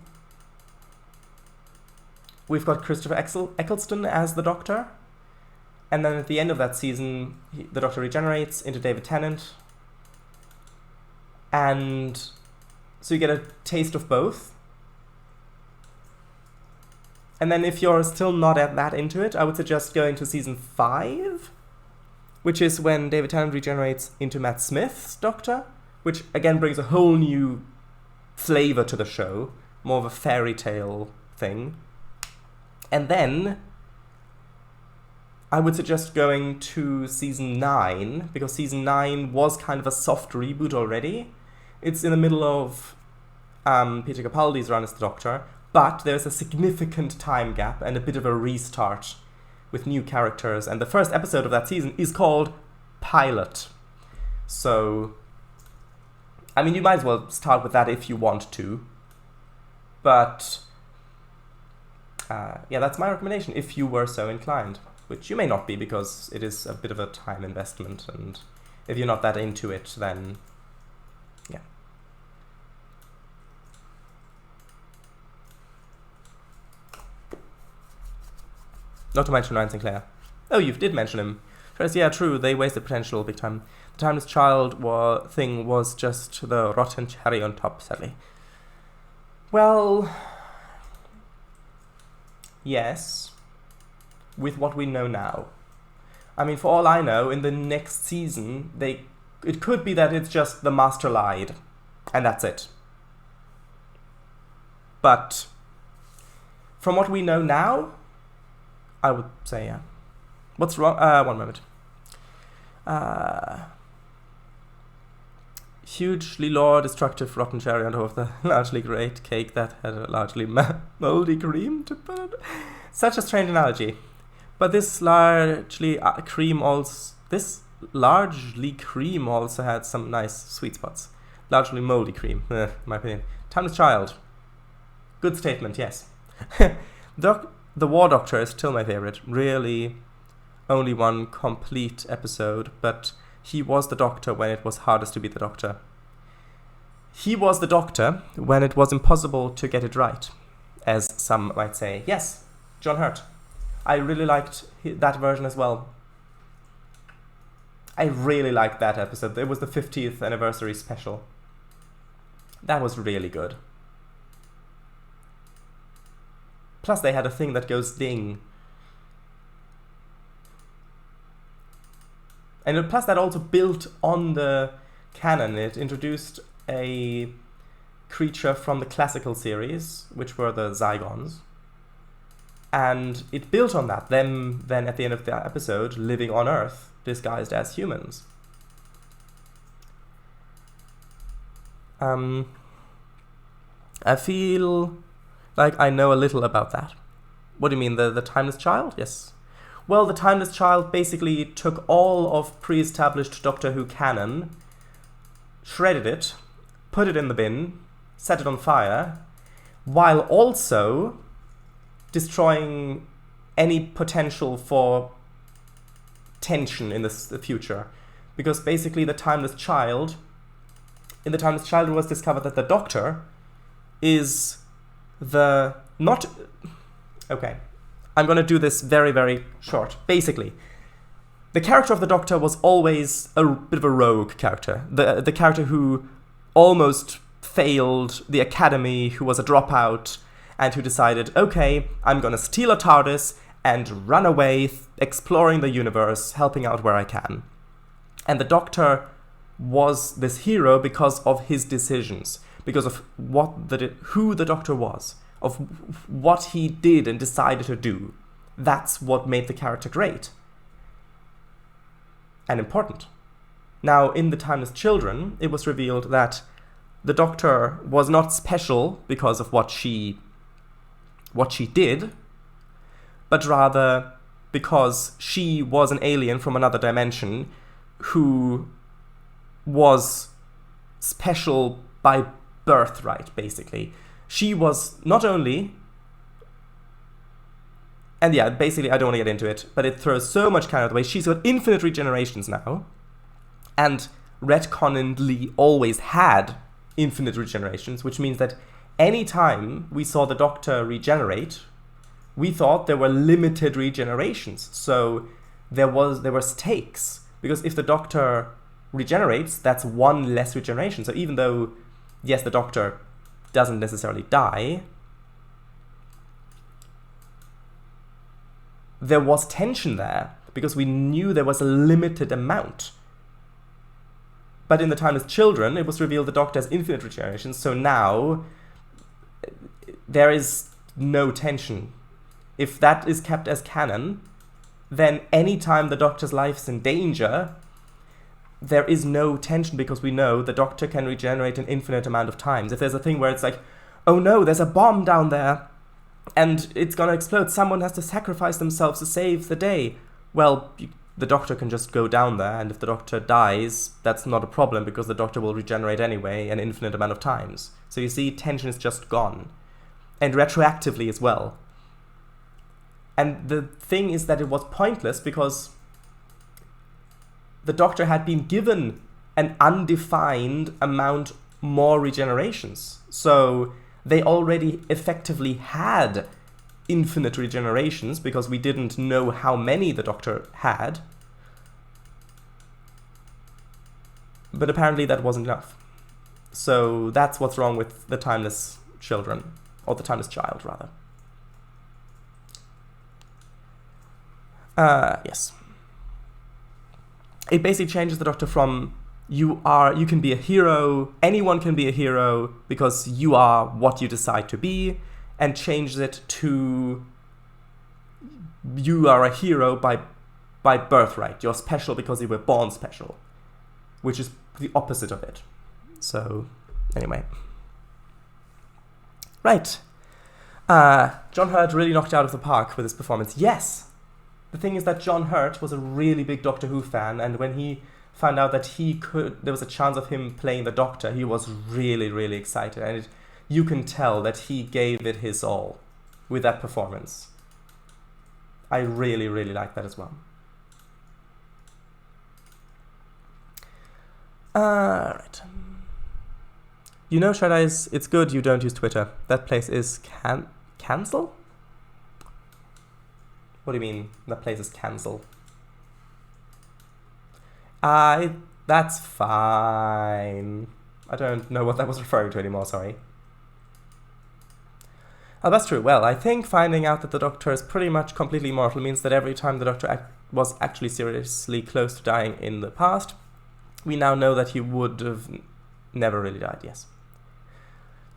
[SPEAKER 1] we've got Christopher Eccleston as the Doctor. And then at the end of that season, the Doctor regenerates into David Tennant. And so you get a taste of both. And then if you're still not that into it, I would suggest going to season 5, which is when David Tennant regenerates into Matt Smith's Doctor, which again brings a whole new flavor to the show, more of a fairy tale thing. And then I would suggest going to season 9, because season 9 was kind of a soft reboot already. It's in the middle of Peter Capaldi's run as the Doctor, but there's a significant time gap and a bit of a restart with new characters. And the first episode of that season is called Pilot. So, I mean, you might as well start with that if you want to. But, yeah, that's my recommendation if you were so inclined. Which you may not be, because it is a bit of a time investment. And if you're not that into it, then, yeah. Not to mention Ryan Sinclair. Oh, you did mention him. Yeah, true, they wasted potential big time. The Timeless Child thing was just the rotten cherry on top, sadly. Well, yes, with what we know now. I mean, for all I know, in the next season, it could be that it's just the Master lied, and that's it. But from what we know now, I would say, yeah. What's wrong? One moment. Hugely destructive rotten cherry on top of the largely great cake that had a largely moldy cream to put. Such a strange analogy. But this largely cream also had some nice sweet spots. Largely moldy cream, in my opinion. Timeless Child. Good statement, yes. The War Doctor is still my favorite. Really, only one complete episode, but he was the Doctor when it was hardest to be the Doctor. He was the Doctor when it was impossible to get it right, as some might say. Yes, John Hurt. I really liked that version as well. I really liked that episode. It was the 50th anniversary special. That was really good. Plus they had a thing that goes ding. And plus that also built on the canon. It introduced a creature from the classical series, which were the Zygons. And it built on that, then at the end of the episode, living on Earth, disguised as humans. I feel like I know a little about that. What do you mean, the Timeless Child? Yes. Well, the Timeless Child basically took all of pre-established Doctor Who canon, shredded it, put it in the bin, set it on fire, while also destroying any potential for tension in the future. Because basically in the Timeless Child, it was discovered that the Doctor is okay, I'm going to do this very, very short. Basically, the character of the Doctor was always a bit of a rogue character. The character who almost failed the academy, who was a dropout, and who decided, okay, I'm going to steal a TARDIS and run away, exploring the universe, helping out where I can. And the Doctor was this hero because of his decisions, because of who the Doctor was, of what he did and decided to do. That's what made the character great and important. Now, in The Timeless Children, it was revealed that the Doctor was not special because of what she did, but rather because she was an alien from another dimension who was special by birthright, basically. She was not only, and yeah, basically I don't want to get into it, but it throws so much kind of the way. She's got infinite regenerations now, and retconningly always had infinite regenerations, which means that any time we saw the Doctor regenerate, we thought there were limited regenerations. So there were stakes, because if the Doctor regenerates, that's one less regeneration. So even though, yes, the Doctor doesn't necessarily die, there was tension there, because we knew there was a limited amount. But in The Timeless Children, it was revealed the Doctor has infinite regenerations, so now there is no tension. If that is kept as canon, then any time the Doctor's life is in danger, there is no tension, because we know the Doctor can regenerate an infinite amount of times. If there's a thing where it's like, oh no, there's a bomb down there, and it's gonna explode, someone has to sacrifice themselves to save the day. Well, the Doctor can just go down there, and if the Doctor dies, that's not a problem, because the Doctor will regenerate anyway an infinite amount of times. So you see, tension is just gone. And retroactively as well. And the thing is that it was pointless, because the Doctor had been given an undefined amount more regenerations. So they already effectively had infinite regenerations, because we didn't know how many the Doctor had. But apparently that wasn't enough. So that's what's wrong with the Timeless Children, or the Timeless Child, rather. Yes. It basically changes the Doctor from you can be a hero, anyone can be a hero because you are what you decide to be, and changes it to you are a hero by birthright. You're special because you were born special, which is the opposite of it. So, anyway. Right. John Hurt really knocked it out of the park with his performance. Yes! The thing is that John Hurt was a really big Doctor Who fan, and when he found out that there was a chance of him playing the Doctor, he was really, really excited. And you can tell that he gave it his all with that performance. I really, really like that as well. Right. You know, Shred Eyes, it's good you don't use Twitter. That place is cancel? What do you mean, that place is cancel? That's fine. I don't know what that was referring to anymore, sorry. Oh, that's true. Well, I think finding out that the Doctor is pretty much completely immortal means that every time the Doctor was actually seriously close to dying in the past, we now know that he would have never really died, yes.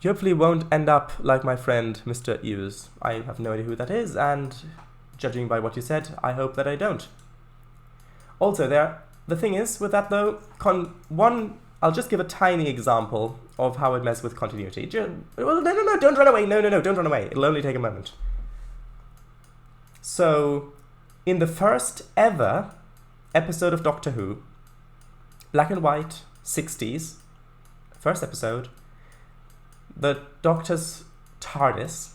[SPEAKER 1] You hopefully won't end up like my friend Mr. Hughes. I have no idea who that is, and judging by what you said, I hope that I don't. Also, the thing is, with that though, I'll just give a tiny example of how it messes with continuity. No, don't run away. No, don't run away. It'll only take a moment. So, in the first ever episode of Doctor Who, black and white, 60s, first episode, the Doctor's TARDIS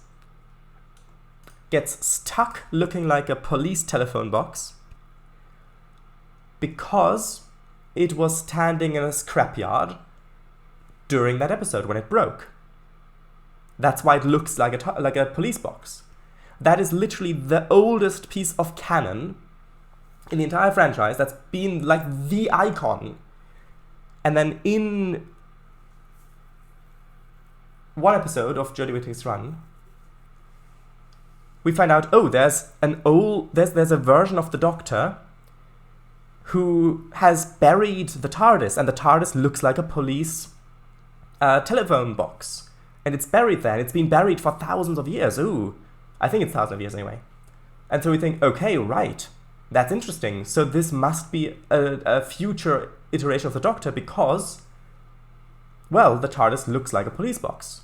[SPEAKER 1] gets stuck looking like a police telephone box because it was standing in a scrapyard during that episode when it broke. That's why it looks like a police box. That is literally the oldest piece of canon in the entire franchise that's been like the icon. And then in one episode of Jodie Whittaker's run, we find out, oh, there's a version of the Doctor who has buried the TARDIS, and the TARDIS looks like a police telephone box. And it's buried there, and it's been buried for thousands of years. Ooh, I think it's thousands of years anyway. And so we think, okay, right, that's interesting. So this must be a future iteration of the Doctor because, well, the TARDIS looks like a police box.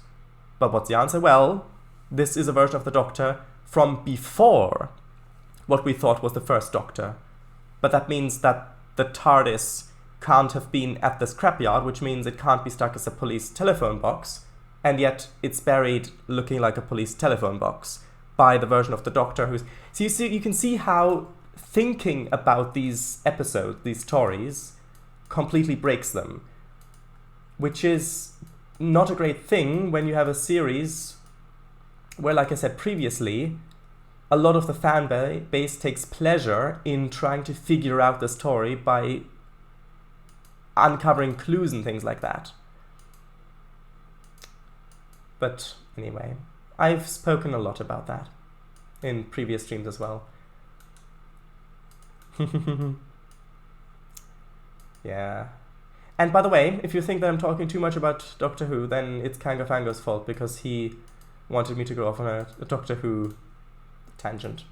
[SPEAKER 1] But what's the answer? Well, this is a version of the Doctor from before what we thought was the first Doctor. But that means that the TARDIS can't have been at the scrapyard, which means it can't be stuck as a police telephone box, and yet it's buried looking like a police telephone box by the version of the Doctor who's... So you can see how thinking about these episodes, these stories, completely breaks them. Which is not a great thing when you have a series where, like I said previously, a lot of the fan base takes pleasure in trying to figure out the story by uncovering clues and things like that. But anyway, I've spoken a lot about that in previous streams as well. Yeah. And by the way, if you think that I'm talking too much about Doctor Who, then it's Kanga Fango's fault because he wanted me to go off on a Doctor Who tangent.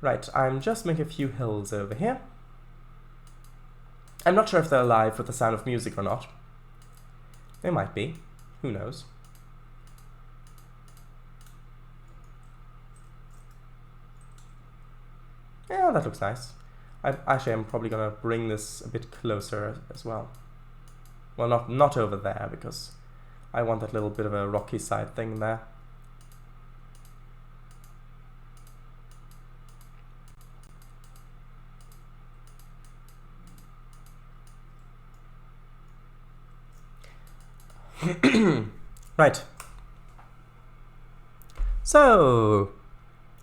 [SPEAKER 1] Right, I'm just making a few hills over here. I'm not sure if they're alive with the sound of music or not. They might be. Who knows? Yeah, that looks nice. I'm probably gonna bring this a bit closer as well. Well, not over there, because I want that little bit of a rocky side thing there. Right. So,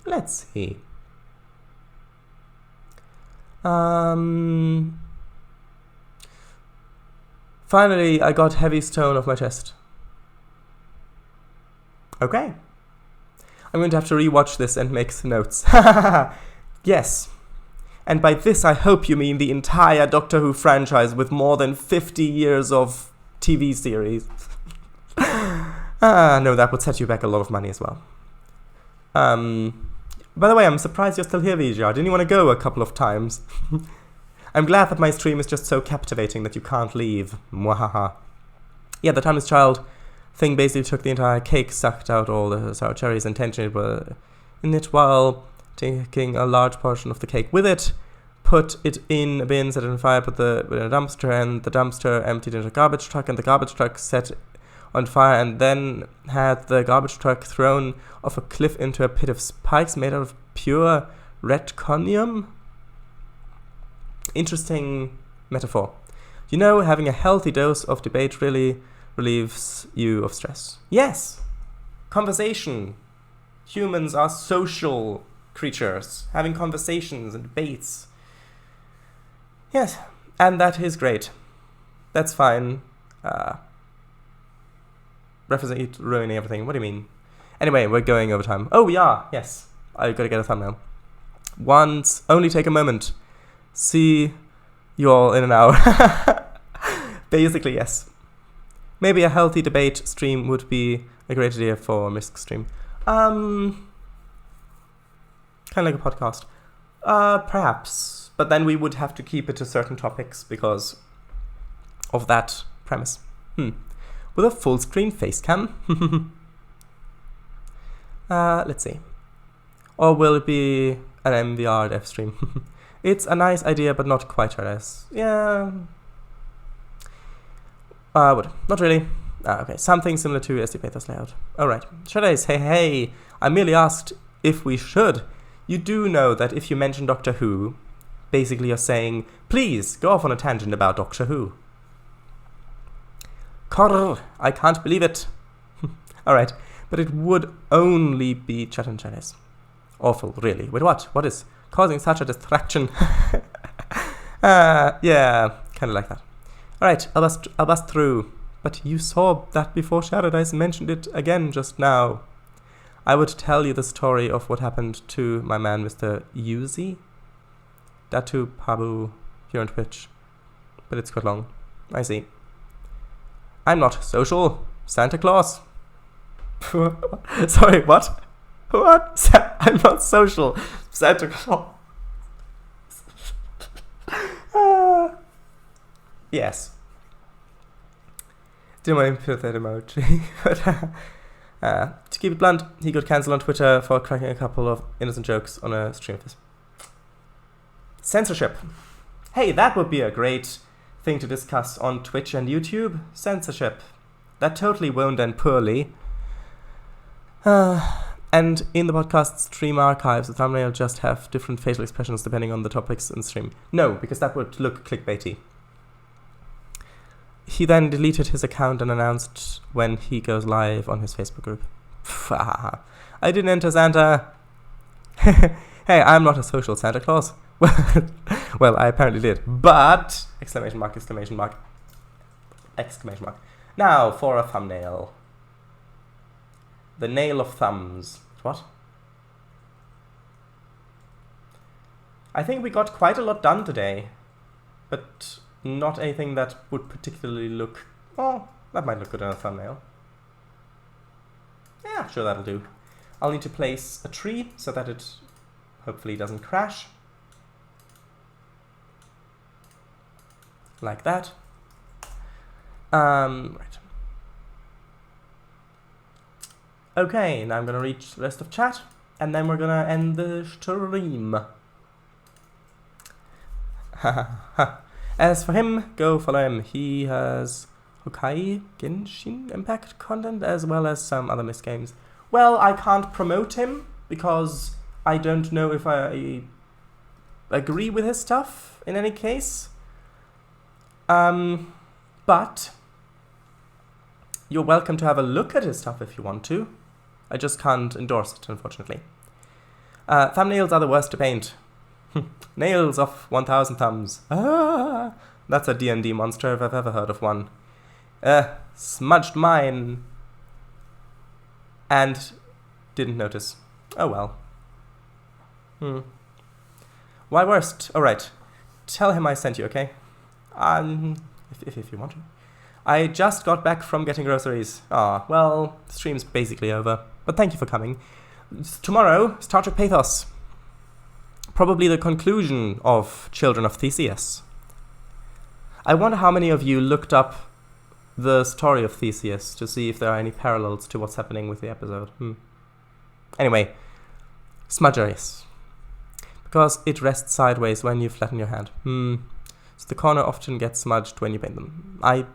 [SPEAKER 1] let's see. Finally, I got heavy stone off my chest. Okay. I'm going to have to rewatch this and make some notes. Yes. And by this, I hope you mean the entire Doctor Who franchise with more than 50 years of TV series. No, that would set you back a lot of money as well. By the way, I'm surprised you're still here, Vijay. Didn't you want to go a couple of times? I'm glad that my stream is just so captivating that you can't leave. Mwahaha. Yeah, the Timeless Child thing basically took the entire cake, sucked out all the sour cherries, and tension in it while taking a large portion of the cake with it, put it in a bin, set it on fire, put it in a dumpster, and the dumpster emptied into a garbage truck, and the garbage truck set on fire, and then had the garbage truck thrown off a cliff into a pit of spikes made out of pure retconium. Interesting metaphor. You know, having a healthy dose of debate really relieves you of stress. Yes! Conversation. Humans are social creatures, having conversations and debates. Yes, And that is great. That's fine. Referencing ruining everything. What do you mean? Anyway, we're going over time. Oh, we are. Yes. I've got to get a thumbnail. Only take a moment. See you all in an hour. Basically, yes. Maybe a healthy debate stream would be a great idea for a Misk stream. Kind of like a podcast. Perhaps. But then we would have to keep it to certain topics because of that premise. With a full screen face cam? Let's see. Or will it be an MVR dev stream? It's a nice idea, but not quite as. Yeah. Would. Not really. Okay, something similar to SD Pathos layout. Alright. Shadows, hey. I merely asked if we should. You do know that if you mention Doctor Who, basically you're saying, please, go off on a tangent about Doctor Who. Corr, I can't believe it. Alright, but it would only be chat and Shadows. Awful, really. Wait, what? What is causing such a distraction? Yeah, kind of like that. Alright, I'll bust through. But you saw that before Shadows mentioned it again just now. I would tell you the story of what happened to my man, Mr. Yuzi. Datu Pabu here on Twitch. But it's quite long. I see. I'm not social. Santa Claus. Sorry, what? What? I'm not social. Santa Claus. Yes. Didn't want to put that emoji. But, to keep it blunt, he got cancelled on Twitter for cracking a couple of innocent jokes on a stream of his. Censorship. Hey, that would be a great thing to discuss on Twitch and YouTube. Censorship. That totally won't end poorly. And in the podcast stream archives, the thumbnail just have different facial expressions depending on the topics in the stream. No, because that would look clickbaity. He then deleted his account and announced when he goes live on his Facebook group. I didn't enter Santa. Hey, I'm not a social Santa Claus. Well, I apparently did. But! Exclamation mark, exclamation mark. Exclamation mark. Now for a thumbnail. The nail of thumbs. What? I think we got quite a lot done today. But not anything that would particularly look... Oh, that might look good on a thumbnail. Yeah, sure, that'll do. I'll need to place a tree so that it hopefully doesn't crash. Like that. Right. Okay, now I'm gonna reach the rest of chat, and then we're gonna end the stream. As for him, go follow him. He has Hokai Genshin Impact content as well as some other Misk games. Well, I can't promote him because I don't know if I agree with his stuff in any case. But you're welcome to have a look at his stuff if you want to. I just can't endorse it, unfortunately. Thumbnails are the worst to paint. Nails of 1,000 thumbs. Ah, that's a D&D monster if I've ever heard of one. Smudged mine. And didn't notice. Oh well. Why worst? Alright. Tell him I sent you, okay? If you want to. I just got back from getting groceries. Well, the stream's basically over. But thank you for coming. Tomorrow, Star Trek Pathos. Probably the conclusion of Children of Theseus. I wonder how many of you looked up the story of Theseus to see if there are any parallels to what's happening with the episode. Anyway, smudger, yes. Because it rests sideways when you flatten your hand. So the corner often gets smudged when you paint them. I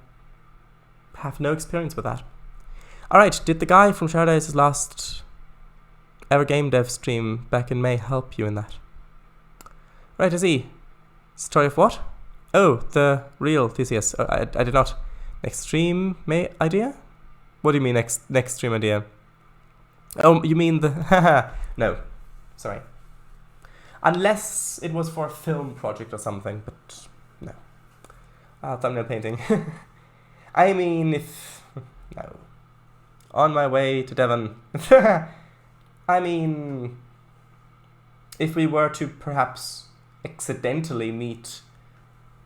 [SPEAKER 1] have no experience with that. Alright, did the guy from Shadows' last ever game dev stream back in May help you in that? Right, I see. Story of what? Oh, the real Theseus. I did not. Next stream idea? What do you mean next stream idea? Oh, you mean the... No, sorry. Unless it was for a film project or something, but no. Thumbnail painting. I mean, if... No. On my way to Devon. I mean... If we were to perhaps accidentally meet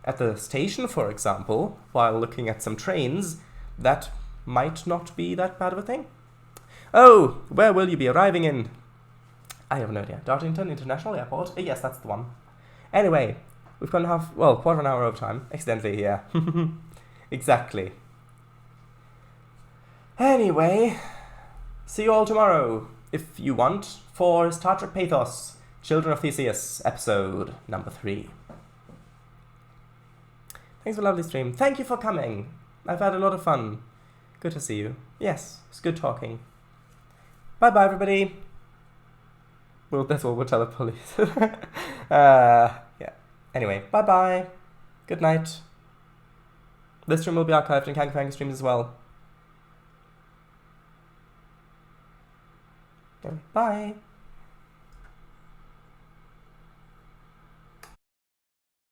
[SPEAKER 1] at the station, for example, while looking at some trains, that might not be that bad of a thing. Oh, where will you be arriving in? I have no idea. Dartington International Airport? Yes, that's the one. Anyway, we've gone quarter an hour over time. Accidentally, yeah. Exactly. Anyway, see you all tomorrow, if you want, for Star Trek Pathos, Children of Theseus, episode number 3. Thanks for a lovely stream. Thank you for coming. I've had a lot of fun. Good to see you. Yes, it's good talking. Bye-bye, everybody. Well, that's what we'll tell the police. Yeah. Anyway, bye-bye. Good night. This stream will be archived in Kangaroo streams as well. Bye.